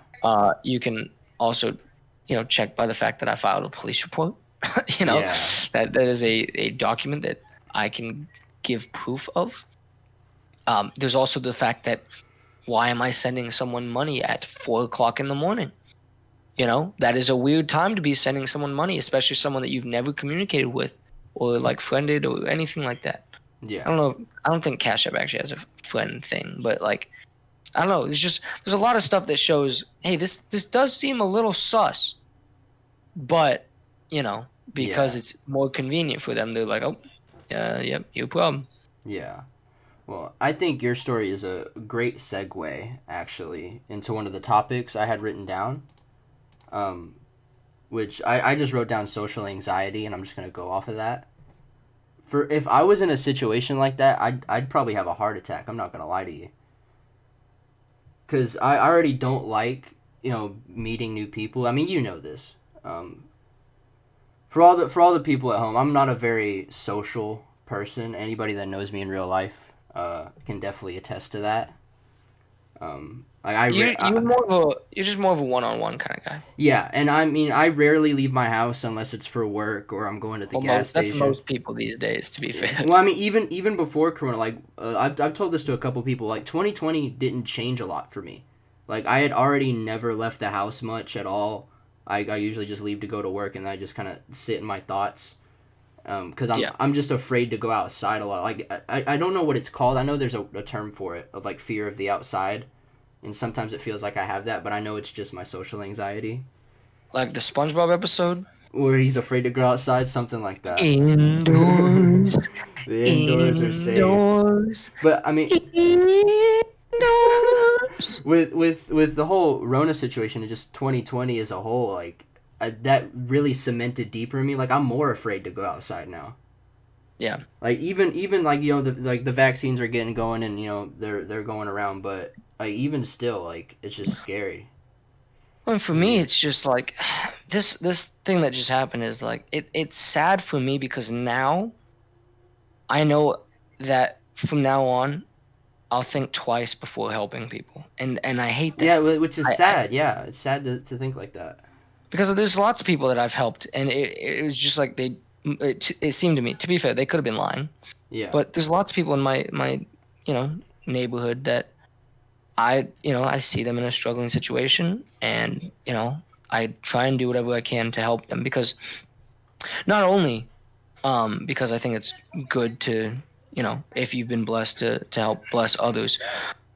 You can also, check by the fact that I filed a police report. you know, yeah, that is a document that I can give proof of. There's also the fact that why am I sending someone money at 4 o'clock in the morning? That is a weird time to be sending someone money, especially someone that you've never communicated with or like friended or anything like that. I yeah, don't know. I don't think Cash App actually has a friend thing, but like, I don't know. There's a lot of stuff that shows, hey, this does seem a little sus, but because yeah, it's more convenient for them, they're like, oh, yeah, yep, no problem. yeah. Well, I think your story is a great segue, actually, into one of the topics I had written down, um, which I just wrote down social anxiety, and I'm just gonna go off of that. For if I was in a situation like that, I'd probably have a heart attack. I'm not gonna lie to you, because I already don't like meeting new people. I mean, you know this. Um, for all the people at home, I'm not a very social person. Anybody that knows me in real life can definitely attest to that. You're just more of a one-on-one kind of guy. Yeah, and I mean, I rarely leave my house unless it's for work or I'm going to the Well, gas that's station. most people these days, to be Yeah. fair. Well, I mean, even before Corona, like I've told this to a couple people. Like 2020 didn't change a lot for me. Like I had already never left the house much at all. I usually just leave to go to work, and I just kind of sit in my thoughts. Because Yeah. I'm just afraid to go outside a lot. Like I don't know what it's called. I know there's a term for it of like fear of the outside, and sometimes it feels like I have that, but I know it's just my social anxiety. Like the SpongeBob episode. Or he's afraid to go outside, something like that. Indoors, The indoors are safe. indoors, But I mean, indoors. with the whole Rona situation and just 2020 as a whole, like that really cemented deeper in me. Like I'm more afraid to go outside now. Yeah. Like even like the vaccines are getting going and they're going around, but like even still like it's just scary. Well, for me, it's just like this thing that just happened is like it's sad for me because now I know that from now on I'll think twice before helping people, and I hate Yeah, that. which is I sad. Yeah, it's sad to think like that. because there's lots of people that I've helped, and it was just like it seemed to me, to be fair, they could have been lying, Yeah, but there's lots of people in my you know neighborhood that I see them in a struggling situation, and I try and do whatever I can to help them because not only because I think it's good to if you've been blessed to help bless others,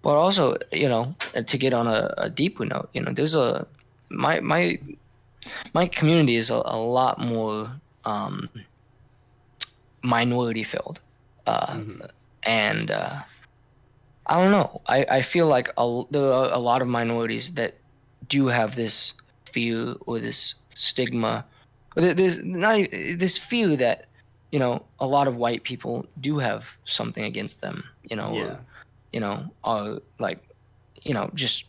but also to get on a deeper note, there's a my my community is a lot more um, minority filled, uh, hmm and I don't know. I feel like there are a lot of minorities that do have this fear or this stigma. There's not this fear that a lot of white people do have something against them. Or yeah, are like just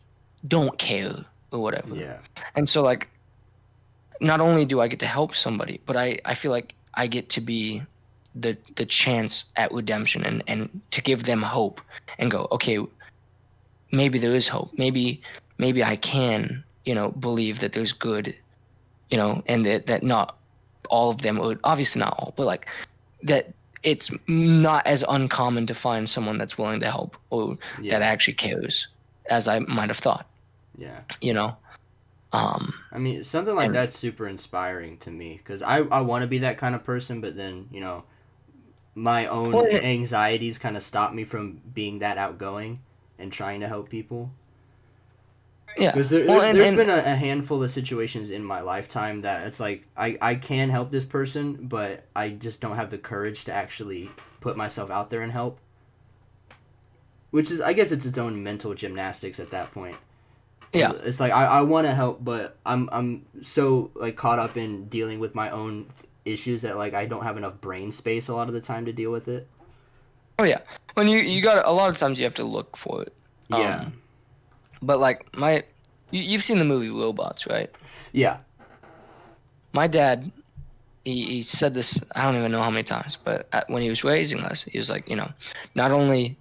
don't care or whatever. yeah, And so like not only do I get to help somebody, but I feel like I get to be the chance at redemption and to give them hope and go, okay, maybe there is hope. Maybe I can, believe that there's good, and that not all of them, or obviously not all, but like that it's not as uncommon to find someone that's willing to help or that Yeah. actually cares as I might have thought. Yeah. You know, I mean, something like and that's super inspiring to me because I want to be that kind of person, but then, my own well, anxieties kind of stop me from being that outgoing and trying to help people. yeah, Because well, there's been a handful of situations in my lifetime that it's like I can help this person, but I just don't have the courage to actually put myself out there and help. Which is, I guess, it's its own mental gymnastics at that point. Because yeah, it's like I want to help, but I'm so like caught up in dealing with my own issues that like I don't have enough brain space a lot of the time to deal with it. oh yeah. When you got a lot of times you have to look for it. Yeah, But like you've seen the movie Robots, right? yeah, My dad, he said this, I don't even know how many times, but when he was raising us, he was like, not only,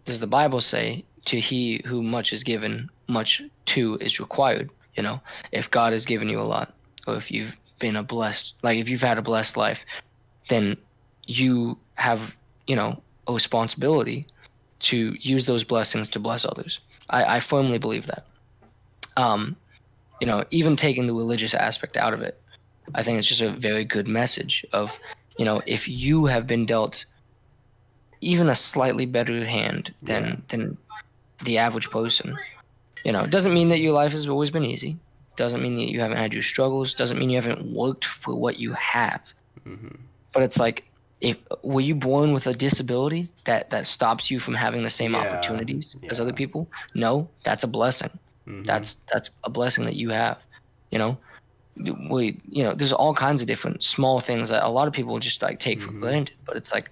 does the Bible say, to he who much is given, much too is required. If God has given you a lot, or if you've been if you've had a blessed life, then you have, a responsibility to use those blessings to bless others. I firmly believe that. Um, even taking the religious aspect out of it, I think it's just a very good message of, if you have been dealt even a slightly better hand yeah. than the average person, it doesn't mean that your life has always been easy. Doesn't mean that you haven't had your struggles. Doesn't mean you haven't worked for what you have. Hmm. But it's like, if were you born with a disability that stops you from having the same Yeah, opportunities as other yeah. people? No, that's a blessing. Hmm. That's a blessing that you have. You know, there's all kinds of different small things that a lot of people just like take for Hmm. granted. But it's like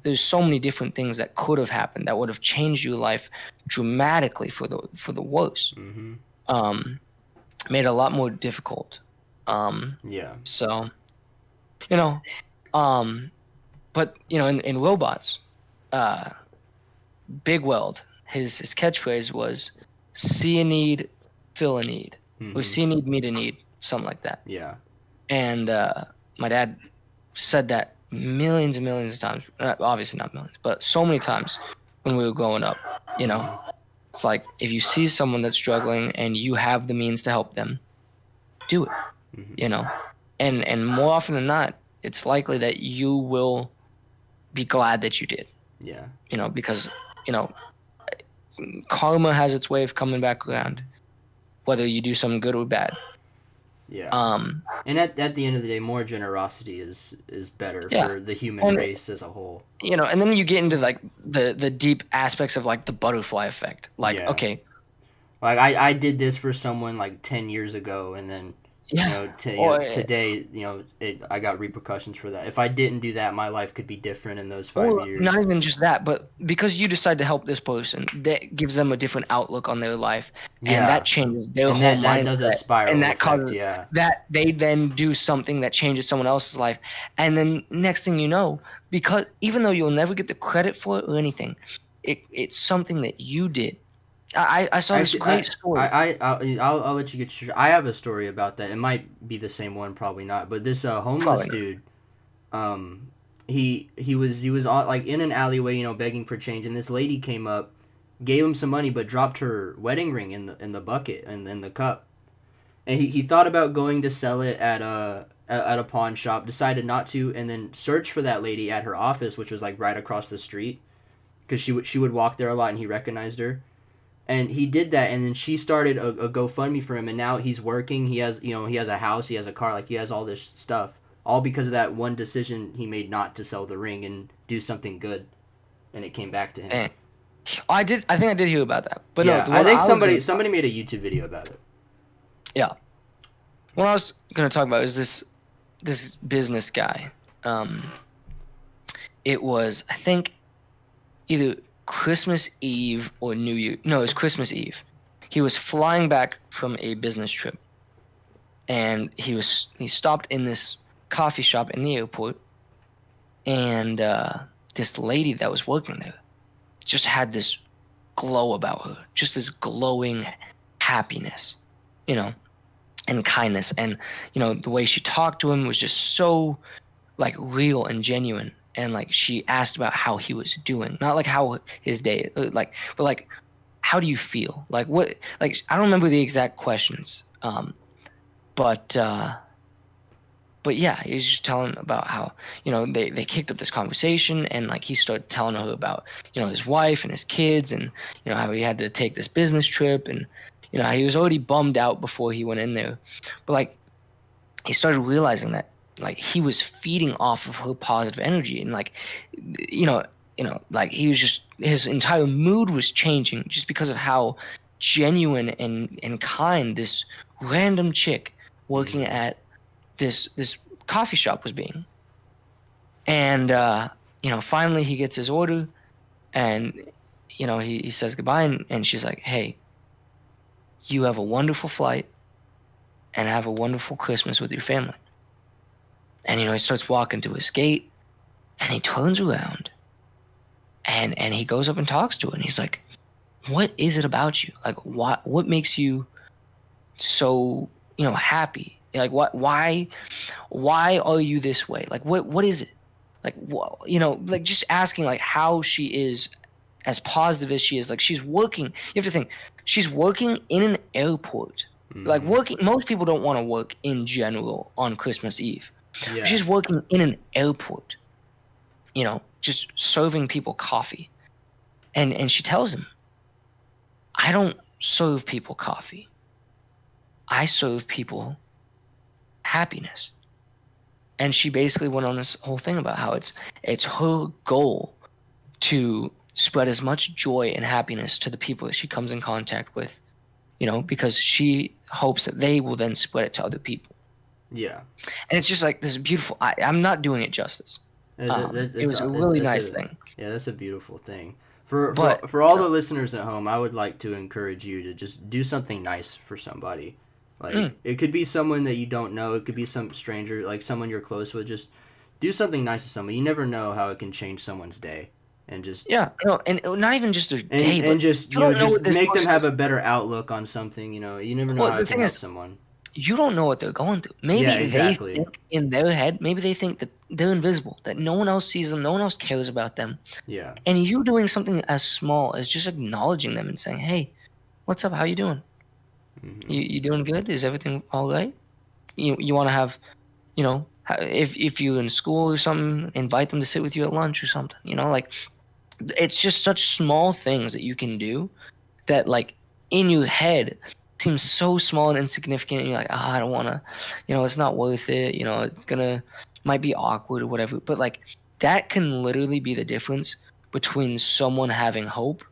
there's so many different things that could have happened that would have changed your life dramatically for the worse. Hmm. Um, Made it a lot more difficult. Yeah. So you know, um, but in robots, uh, Big Weld, his catchphrase was "see a need, fill a need," or Hmm. "see a need, meet a need," something like that. Yeah. And my dad said that millions and millions of times. Obviously not millions, but so many times when we were growing up. You know, Hmm. it's like if you see someone that's struggling and you have the means to help them, do it. Hmm. You know, and more often than not, it's likely that you will be glad that you did. Yeah. Because you know karma has its way of coming back around, whether you do something good or bad. Yeah. Um, And at the end of the day, more generosity is better yeah, for the human and race as a whole. and then you get into like the deep aspects of like the butterfly effect. Like, Yeah. okay, Like I did this for someone like 10 years ago, and then yeah, or today I got repercussions for that. If I didn't do that, my life could be different in those five or years. not even just that, but because you decide to help this person, that gives them a different outlook on their life, and that Yeah, changes their and whole that does a mindset, and spiral that effect. causes Yeah. that they then do something that changes someone else's life, and then next thing you know, because even though you'll never get the credit for it or anything, it's something that you did. I saw this Actually, great story. I'll let you get your. I have a story about that. It might be the same one, probably not. But this homeless Probably not. dude, um, he was on, like in an alleyway, begging for change, and this lady came up, gave him some money, but dropped her wedding ring in the bucket and in the cup, and he thought about going to sell it at a pawn shop, decided not to, and then searched for that lady at her office, which was like right across the street, because she would walk there a lot, and he recognized her. And he did that, and then she started a GoFundMe for him, and now he's working. He has a house, he has a car, like he has all this stuff, all because of that one decision he made not to sell the ring and do something good, and it came back to him. Dang. I did. I think I did hear about that, but no, Yeah, the I one think I was somebody made a YouTube video about it. yeah, what I was gonna talk about is this business guy. Um, it was I think either Christmas Eve or New Year. No, it was Christmas Eve. He was flying back from a business trip, and he stopped in this coffee shop in the airport, and this lady that was working there just had this glow about her, just this glowing happiness, you know, and kindness, and the way she talked to him was just so like real and genuine, and like she asked about how he was doing, not like how his day, like, but like, how do you feel? Like what? Like I don't remember the exact questions, but but yeah, he was just telling about how, they kicked up this conversation, and like he started telling her about, his wife and his kids, and how he had to take this business trip, and he was already bummed out before he went in there, but like he started realizing that like he was feeding off of her positive energy, and like you know like he was just, his entire mood was changing just because of how genuine and kind this random chick working Mm-hmm. at this coffee shop was being. And finally he gets his order, and he says goodbye, and she's like, hey, you have a wonderful flight, and have a wonderful Christmas with your family. And he starts walking to his gate, and he turns around, and he goes up and talks to her, and he's like, what is it about you? Like what makes you so happy? Like why are you this way? Like what is it? Like like just asking like how she is as positive as she is. Like she's working. You have to think, she's working in an airport. Like Mm-hmm. working, most people don't want to work in general on Christmas Eve. Yeah. She's working in an airport, just serving people coffee. And she tells him, I don't serve people coffee. I serve people happiness. And she basically went on this whole thing about how it's her goal to spread as much joy and happiness to the people that she comes in contact with, because she hopes that they will then spread it to other people. Yeah. And it's just like this beautiful. I'm not doing it justice. It was a really That's nice a thing. yeah, that's a beautiful thing. For But for all the listeners at home, I would like to encourage you to just do something nice for somebody. Like it could be someone that you don't know, it could be some stranger, like someone you're close with. Just do something nice to someone. You never know how it can change someone's day, and just yeah, no, and not even just a day, and but just you don't know just what this make them person. have a better outlook on something. You never know Well, how the it can thing help is, someone. you don't know what they're going through. Yeah, Maybe they exactly. think in their head, maybe they think that they're invisible, that no one else sees them, no one else cares about them. Yeah. And you doing something as small as just acknowledging them and saying, "Hey, what's up? How you doing? Hmm. You doing good? Is everything all right? You want to have, if you're in school or something, invite them to sit with you at lunch or something. Like it's just such small things that you can do that like in your head seems so small and insignificant, and you're like, I don't want to, it's not worth it, it's gonna, might be awkward or whatever, but like that can literally be the difference between someone having hope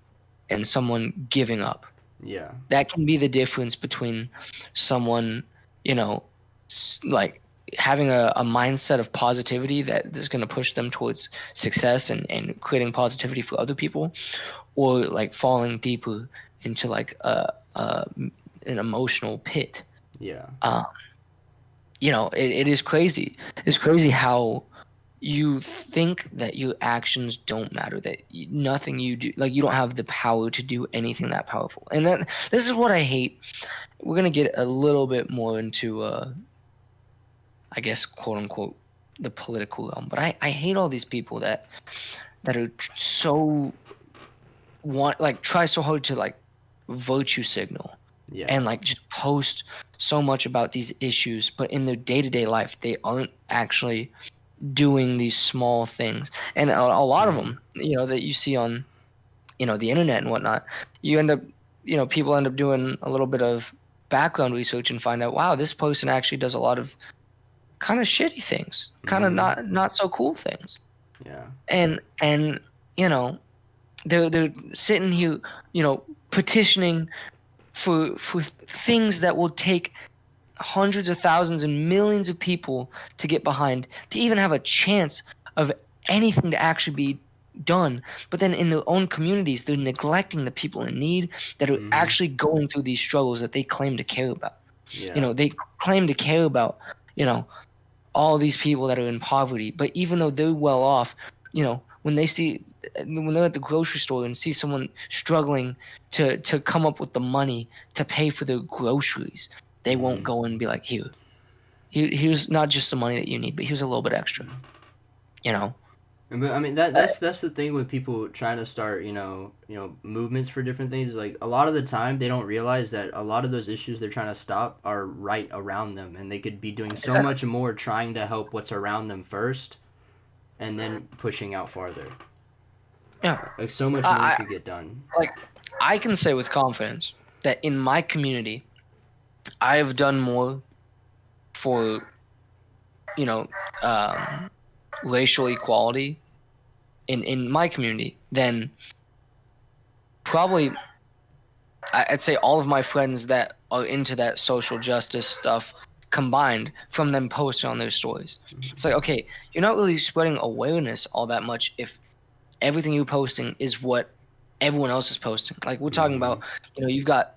and someone giving up. Yeah. That can be the difference between someone, you know like having a mindset of positivity that is going to push them towards success and creating positivity for other people, or like falling deeper into like an emotional pit. Yeah. Um, it is crazy. It's crazy how you think that your actions don't matter, that nothing you do, like you don't have the power to do anything that powerful. And then this is what I hate. We're gonna get a little bit more into, I guess, quote unquote, the political realm. But I hate all these people that are so try so hard to like virtue signal Yeah. and like just post so much about these issues, but in their day-to-day life they aren't actually doing these small things. And a lot of Hmm. them, that you see on the internet and whatnot, you end up, people end up doing a little bit of background research and find out, wow, this person actually does a lot of kind of shitty things, kind of Hmm. not so cool things. Yeah. And you know they're sitting here, petitioning for things that will take hundreds of thousands and millions of people to get behind, to even have a chance of anything to actually be done. But then in their own communities, they're neglecting the people in need that are Hmm. actually going through these struggles that they claim to care about. Yeah. They claim to care about, you know, all these people that are in poverty, but even though they're well off, when they're at the grocery store and see someone struggling to come up with the money to pay for their groceries, they won't Hmm. go and be like, here's not just the money that you need, but here's a little bit extra. You know. But I mean that's the thing with people trying to start movements for different things. Like a lot of the time they don't realize that a lot of those issues they're trying to stop are right around them, and they could be doing so Exactly. much more trying to help what's around them first, and then pushing out farther. Yeah. Like so much more I could get done. like I can say with confidence that in my community, I have done more for you know um, racial equality in my community than probably I'd say all of my friends that are into that social justice stuff combined from them posting on their stories. It's like, okay, you're not really spreading awareness all that much if everything you're posting is what everyone else is posting. Like we're talking Mm-hmm. about, you've got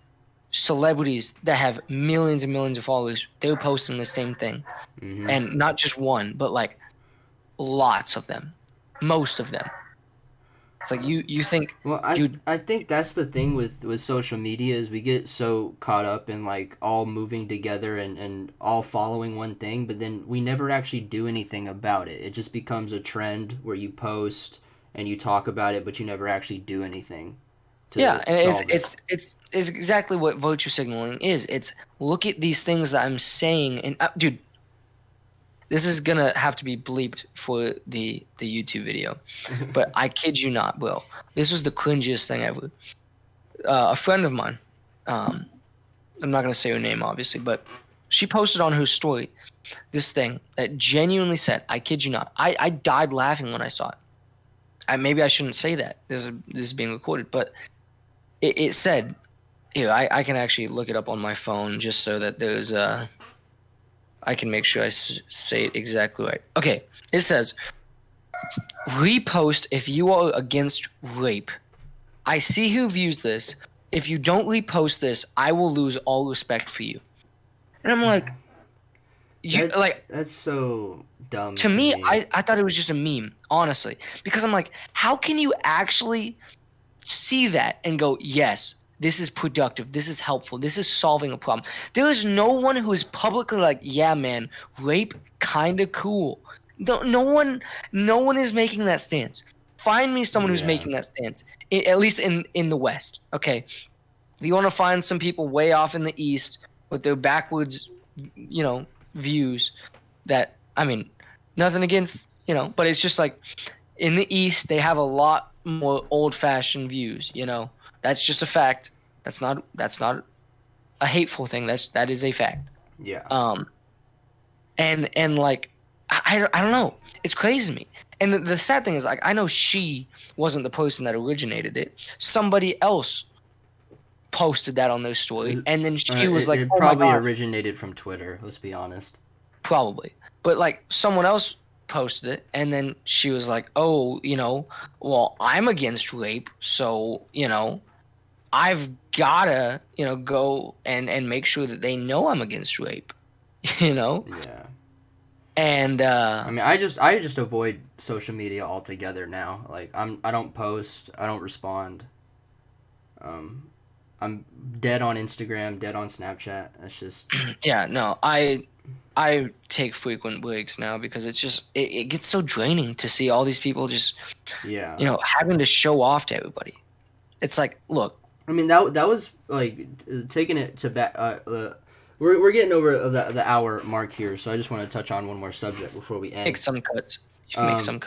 celebrities that have millions and millions of followers. They're posting the same thing, Mm-hmm. and not just one, but like lots of them, most of them. It's like you think Well, I you I think that's the thing with social media is we get so caught up in like all moving together and all following one thing, but then we never actually do anything about it. It just becomes a trend where you post and you talk about it, but you never actually do anything Yeah, to and it's solve it. it's it's it's exactly what virtue signaling is. It's look at these things that I'm saying, and dude, this is gonna have to be bleeped for the YouTube video, but I kid you not, bro. This was the cringiest thing ever. A friend of mine, um, I'm not gonna say her name obviously, but she posted on her story this thing that genuinely said, I kid you not, I died laughing when I saw it. Maybe I shouldn't say that. This is being recorded, but it said, here, I can actually look it up on my phone just so that there's I can make sure I say it exactly right. Okay, it says repost if you are against rape. I see who views this. If you don't repost this, I will lose all respect for you. And I'm like, you like That's so dumb to to me, me. I thought it was just a meme, honestly, because I'm like, how can you actually see that and go, yes, this is productive, this is helpful, this is solving a problem. There is no one who is publicly like, yeah, man, rape kind of cool. No one is making that stance. Find me someone who's Yeah. making that stance, at least in the West. Okay, if you want to find some people way off in the East with their backwards, views, that I mean, nothing against, but it's just like in the East, they have a lot more old-fashioned views. That's just a fact. That's not a hateful thing. That is a fact. Yeah. Um, and like I don't know. It's crazy to me. And the sad thing is, like, I know she wasn't the person that originated it. Somebody else posted that on their story, and then she was like, It "Oh my probably gosh." originated from Twitter, let's be honest. Probably. But like someone else posted it and then she was like, "Oh, well, I'm against rape, so, I've gotta, go and make sure that they know I'm against rape." You know? Yeah. And I mean, I just avoid social media altogether now. Like I don't post, I don't respond. Um, I'm dead on Instagram, dead on Snapchat. That's just yeah, no, I take frequent breaks now because it's just it gets so draining to see all these people just, yeah. having to show off to everybody. It's like, look, I mean that was like taking it to back. We're getting over the hour mark here, so I just want to touch on one more subject before we make end. some cuts. You can make some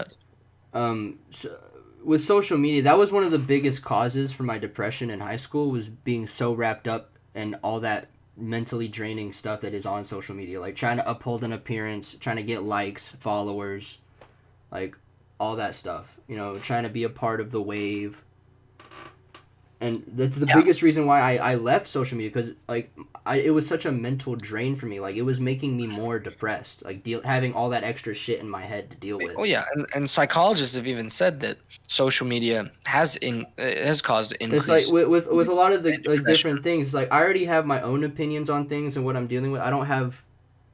Um, cuts. so with social media, that was one of the biggest causes for my depression in high school. Was being so wrapped up in all that mentally draining stuff that is on social media, like trying to uphold an appearance, trying to get likes, followers, like all that stuff. Trying to be a part of the wave. And that's the Yeah. biggest reason why I left social media, because like it was such a mental drain for me. Like it was making me more depressed, like having all that extra shit in my head to deal with. Oh yeah, and psychologists have even said that social media has caused It's like increase with a lot of the in like depression. different things. It's like I already have my own opinions on things and what I'm dealing with. I don't have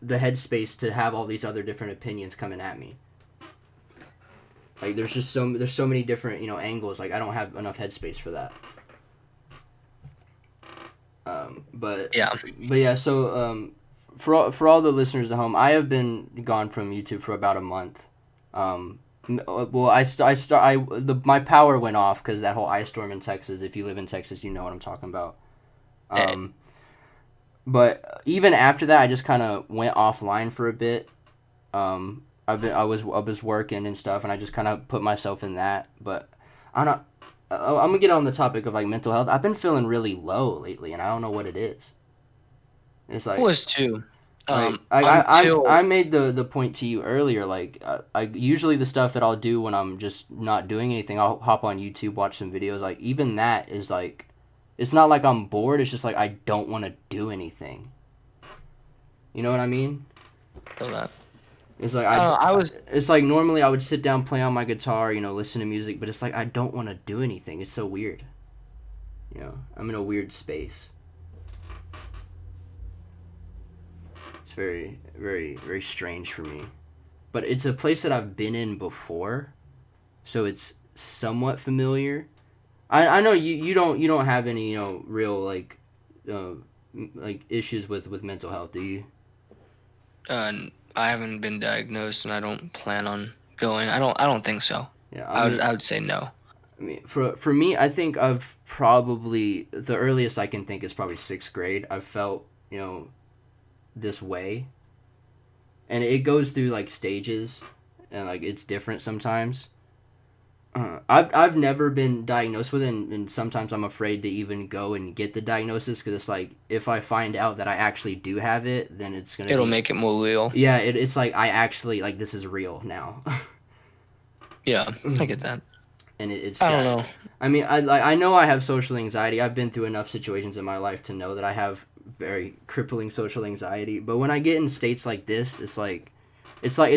the headspace to have all these other different opinions coming at me. Like there's so many different angles. Like I don't have enough headspace for that. But Yeah, yeah. So for all the listeners at home, I have been gone from YouTube for about a month. Well, my power went off because that whole ice storm in Texas. If you live in Texas, you know what I'm talking about. Eh, Um, but even after that, I just kind of went offline for a bit. I was working and stuff, and I just kind of put myself in that. But I'm not. I'm gonna get on the topic of like mental health. I've been feeling really low lately, and I don't know what it is. It's I was too. I Until made the point to you earlier. Like I usually the stuff that I'll do when I'm just not doing anything, I'll hop on YouTube, watch some videos. Like even that is like, it's not like I'm bored. It's just like I don't want to do anything. You know what I mean? feel that. It's like I don't know. I was it's like normally I would sit down, play on my guitar, listen to music, but it's like I don't want to do anything. It's so weird. I'm in a weird space. It's very, very, very strange for me. But it's a place that I've been in before, so it's somewhat familiar. I know you don't have any real uh, like issues with mental health, do you? uh, I haven't been diagnosed, and I don't plan on going. I don't think so. Yeah, I would say no. I mean, for me, I think I've probably the earliest I can think is probably sixth grade. I've felt this way, and it goes through like stages, and like it's different sometimes. I've never been diagnosed with it, and sometimes I'm afraid to even go and get the diagnosis because it's like if I find out that I actually do have it, then it's gonna It'll be make it more real. yeah. It's like I actually like this is real now, Yeah, I get that. and it's I don't sad. know. I mean, I know I have social anxiety. I've been through enough situations in my life to know that I have very crippling social anxiety. But when I get in states like this, it's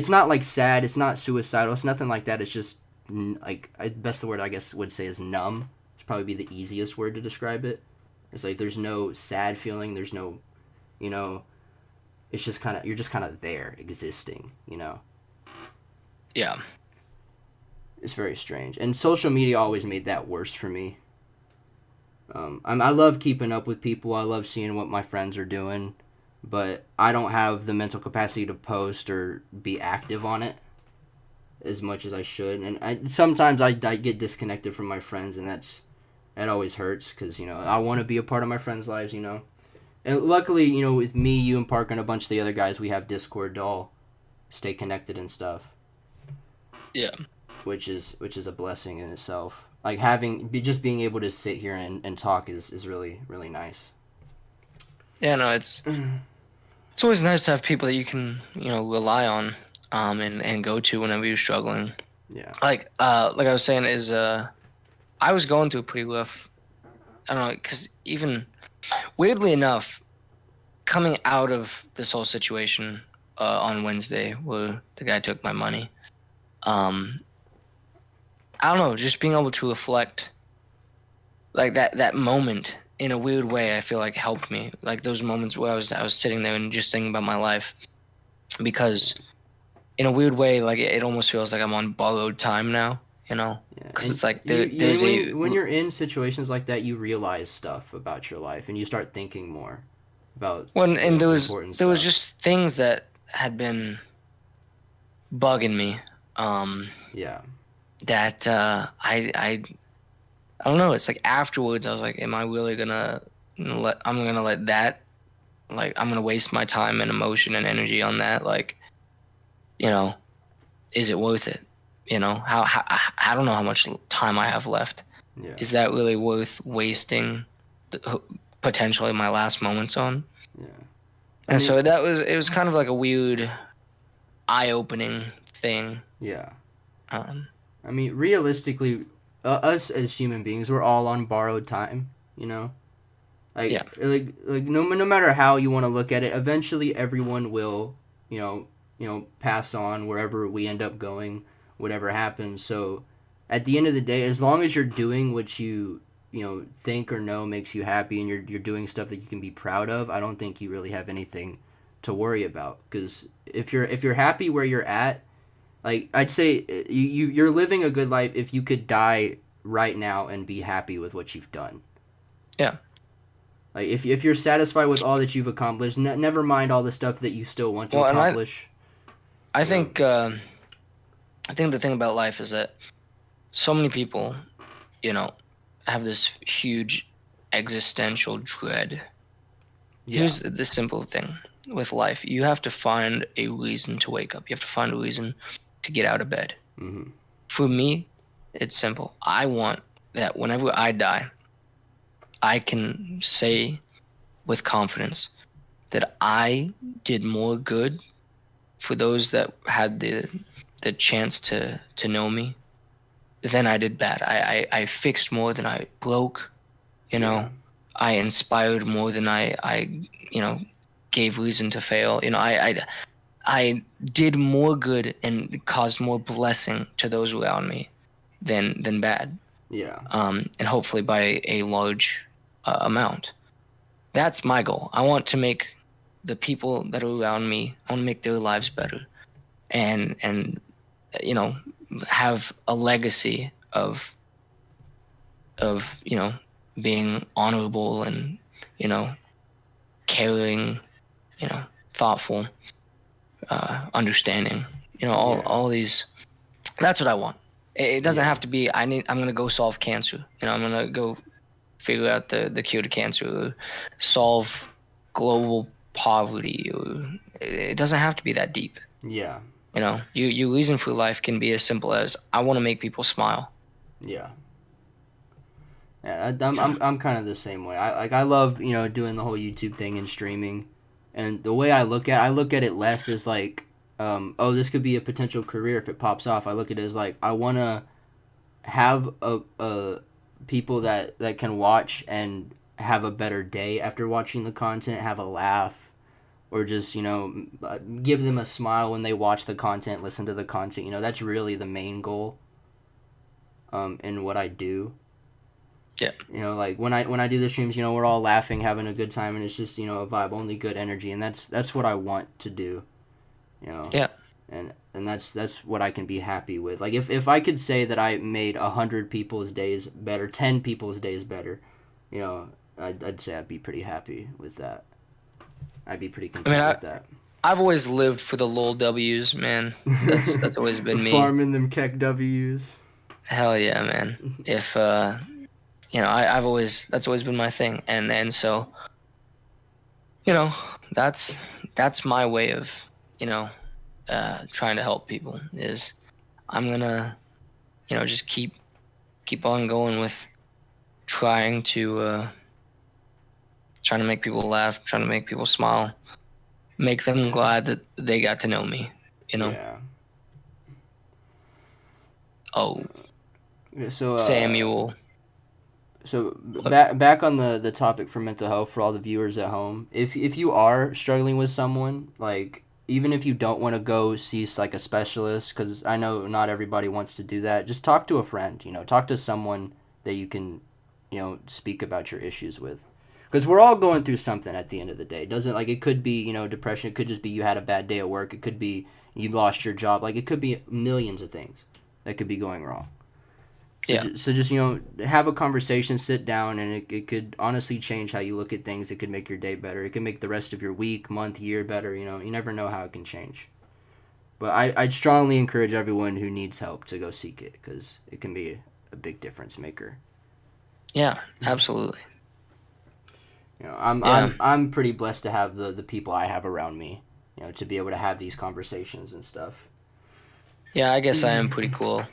not like sad. It's not suicidal. It's nothing like that. It's just like best the word I guess would say is numb. It's probably be the easiest word to describe it. It's like there's no sad feeling. There's no, you know, it's just kind of you're just kind of there existing. Yeah. It's very strange. And social media always made that worse for me. I love keeping up with people. I love seeing what my friends are doing, but I don't have the mental capacity to post or be active on it as much as I should. And sometimes I get disconnected from my friends, and that always hurts because I want to be a part of my friends' lives. And luckily, with me, you, and Parker, and a bunch of the other guys, we have Discord to all stay connected and stuff. Yeah. Which is a blessing in itself. Like just being able to sit here and talk is really, really nice. Yeah, no, it's always nice to have people that you can, rely on and go to whenever you're struggling. Yeah. Like I was saying is I was going through a pretty rough, I don't know, cuz even weirdly enough coming out of this whole situation on Wednesday where the guy took my money. I don't know, just being able to reflect like that moment in a weird way, I feel like helped me. Like those moments where I was sitting there and just thinking about my life, because in a weird way, like it almost feels like I'm on borrowed time now. Yeah. Because And it's like you there's a when you're in situations like that, you realize stuff about your life, and you start thinking more about when and important there was stuff. just things that had been bugging me. Yeah. That I don't know. It's like afterwards, I was like, am I really gonna I'm gonna let that, like, I'm gonna waste my time and emotion and energy on that? Like, is it worth it? How I don't know how much time I have left. Yeah. Is that really worth wasting potentially my last moments on? Yeah. And so it was kind of like a weird, eye-opening thing. Yeah. Um, I mean, realistically, us as human beings, we're all on borrowed time. Like Yeah. like no matter how you want to look at it, eventually everyone will pass on wherever we end up going, whatever happens. So at the end of the day, as long as you're doing what you think or know makes you happy, and you're doing stuff that you can be proud of, I don't think you really have anything to worry about. Because if you're happy where you're at, like I'd say you're living a good life if you could die right now and be happy with what you've done. yeah. Like if you're satisfied with all that you've accomplished, never mind all the stuff that you still want to Well, and accomplish. I think I think the thing about life is that so many people, you know, have this huge existential dread. Yeah. Here's the simple thing with life. You have to find a reason to wake up. You have to find a reason to get out of bed. Mm-hmm. For me, it's simple. I want that whenever I die, I can say with confidence that I did more good for those that had the chance to know me than I did bad. I fixed more than I broke, you Yeah. know. I inspired more than I gave reason to fail. I did more good and caused more blessing to those around me than bad. Yeah. And hopefully by a large amount. That's my goal. I want to make the people that are around me, I want to make their lives better, and you know, have a legacy of being honorable and you know caring, thoughtful, understanding. Yeah. All these. That's what I want. It doesn't Yeah. have to be. I'm gonna go solve cancer. I'm gonna go figure out the cure to cancer, or solve global poverty, or it doesn't have to be that deep. Yeah. Your reason for life can be as simple as I want to make people smile. Yeah. Yeah, I'm, Yeah, I'm, I'm kind of the same way. I love doing the whole YouTube thing and streaming, and the way I look at it less as like, oh, this could be a potential career if it pops off. I look at it as like I want to have a people that can watch and have a better day after watching the content, have a laugh, or just give them a smile when they watch the content, listen to the content. That's really the main goal. In what I do. yeah, Like when I do the streams, we're all laughing, having a good time, and it's just a vibe, only good energy, and that's what I want to do. You know, yeah. and that's what I can be happy with. Like if I could say that I made 100 people's days better, 10 people's days better, you know, I'd say I'd be pretty happy with that. I'd be pretty I mean, content with that. I've always lived for the little W's, man. That's always been me. Farming them keck W's. Hell yeah, man. If I've always that's always been my thing, and so you know that's that's my way of you know trying to help people is I'm gonna just keep on going with trying to make people laugh, trying to make people smile, make them glad that they got to know me. You know. Yeah. Oh, So Samuel. What? back on the topic for mental health for all the viewers at home. If you are struggling with someone, like even if you don't want to go see like a specialist, because I know not everybody wants to do that, just talk to a friend. Talk to someone that you can, speak about your issues with. Because we're all going through something at the end of the day. Doesn't like it could be depression. It could just be you had a bad day at work. It could be you lost your job. Like it could be millions of things that could be going wrong. So, Yeah, so just have a conversation, sit down, and it could honestly change how you look at things. It could make your day better. It could make the rest of your week, month, year better. You never know how it can change. But I'd strongly encourage everyone who needs help to go seek it because it can be a big difference maker. yeah, absolutely. I'm Yeah, I'm pretty blessed to have the people I have around me. To be able to have these conversations and stuff. yeah. I guess I am pretty cool.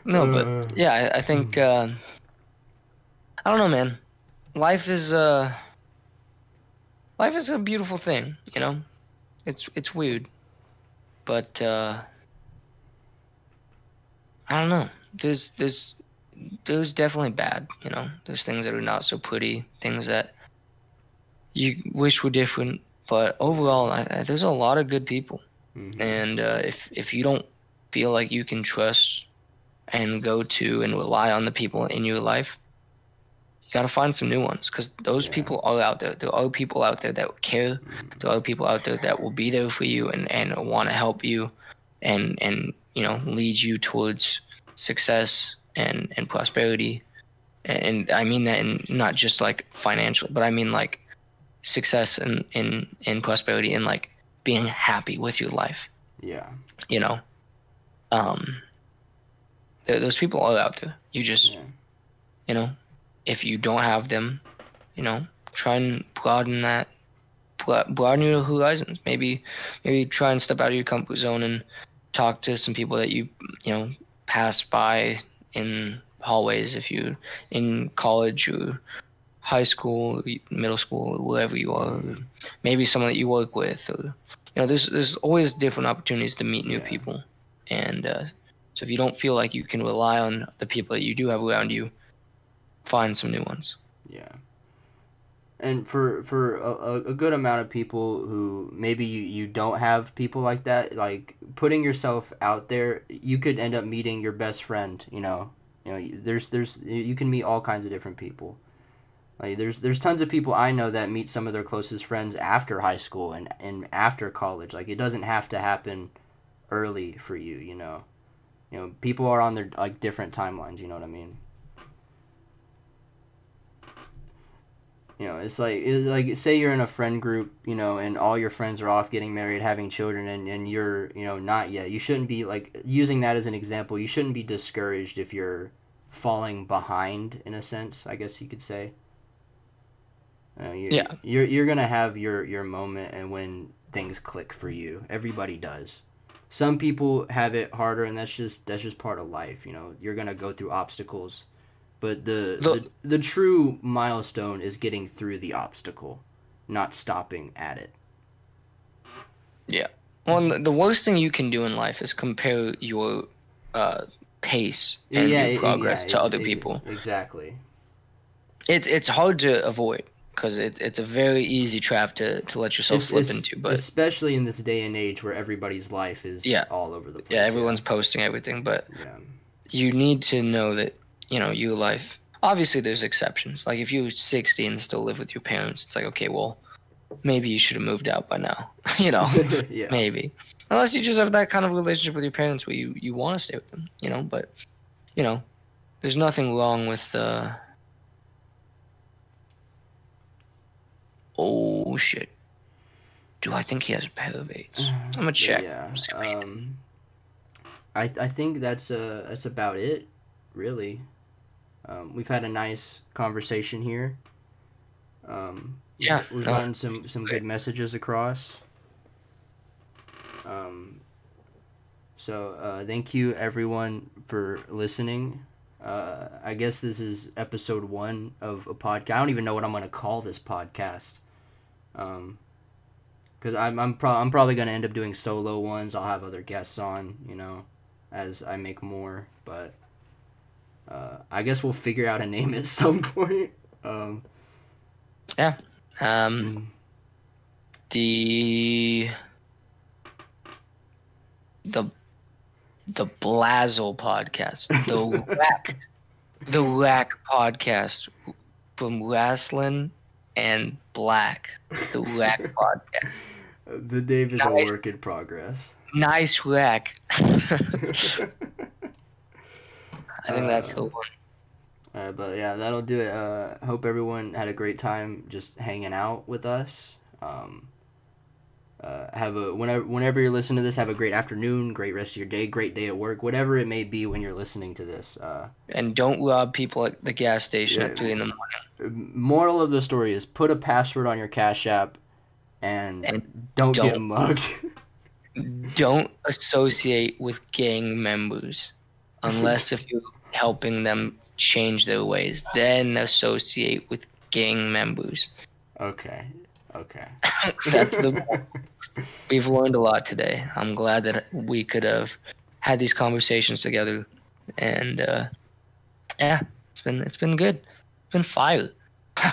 No, but uh, yeah, I think I don't know, man. Life is uh life is a beautiful thing, you know. It's weird, but I don't know. There's definitely bad, you know. There's things that are not so pretty, things that you wish were different, but overall, there's a lot of good people. mm-hmm. And if you don't feel like you can trust and go to and rely on the people in your life, you got to find some new ones because those Yeah. people are out there. There are people out there that care. Mm-hmm. There are people out there that will be there for you and want to help you and lead you towards success and prosperity. And I mean that in not just like financially, but I mean like success and prosperity and like being happy with your life. Yeah. You know, those people are out there. You just, Yeah. you know, if you don't have them, try and broaden your horizons. Maybe try and step out of your comfort zone and talk to some people that you pass by in hallways if you're in college or high school, middle school, wherever you are. Or maybe someone that you work with, or there's always different opportunities to meet new Yeah. people. And so if you don't feel like you can rely on the people that you do have around you, find some new ones. Yeah. And for a good amount of people who maybe you don't have people like that, like putting yourself out there, you could end up meeting your best friend. There's you can meet all kinds of different people. Like there's tons of people I know that meet some of their closest friends after high school and after college. Like it doesn't have to happen early for you. People are on their like different timelines. You know what I mean? It's like say you're in a friend group, and all your friends are off getting married, having children, and you're, not yet. You shouldn't be like using that as an example. You shouldn't be discouraged if you're falling behind in a sense, I guess you could say. Yeah. You're gonna have your moment and when things click for you. Everybody does. Some people have it harder, and that's just part of life. You're gonna go through obstacles. But the true milestone is getting through the obstacle, not stopping at it. Yeah. Well, the worst thing you can do in life is compare your pace and your progress to other people. Exactly. It's hard to avoid because it's a very easy trap to let yourself slip into. But especially in this day and age where everybody's life is all over the place. Yeah, everyone's posting everything, but yeah. You need to know that your life. Obviously, there's exceptions. Like if you're 60 and still live with your parents, it's like, okay, well, maybe you should have moved out by now. Yeah. Maybe. Unless you just have that kind of relationship with your parents where you want to stay with them, But, there's nothing wrong with oh, shit. Do I think he has a pair of eights? I'm going to check. Yeah. I think that's about it, really. We've had a nice conversation here. Yeah. We've gotten some good messages across. So thank you everyone for listening. I guess this is episode 1 of a podcast. I don't even know what I'm gonna call this podcast. Because I'm probably gonna end up doing solo ones. I'll have other guests on, as I make more. But I guess we'll figure out a name at some point. Yeah. The Blazzle podcast, the Rack podcast from Wrestling and Black, the Rack podcast. The name is a work in progress. Nice Rack. I think that's the one. But yeah, that'll do it. Hope everyone had a great time just hanging out with us. Whenever you're listening to this, have a great afternoon, great rest of your day, great day at work, whatever it may be when you're listening to this. And don't rob people at the gas station at 3 in the morning. Moral of the story is put a password on your Cash App and don't get mugged. Don't associate with gang members unless if you're helping them change their ways. Then associate with gang members. Okay. That's we've learned a lot today. I'm glad that we could have had these conversations together, and yeah, it's been good. It's been fire. All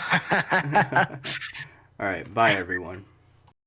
right, bye everyone.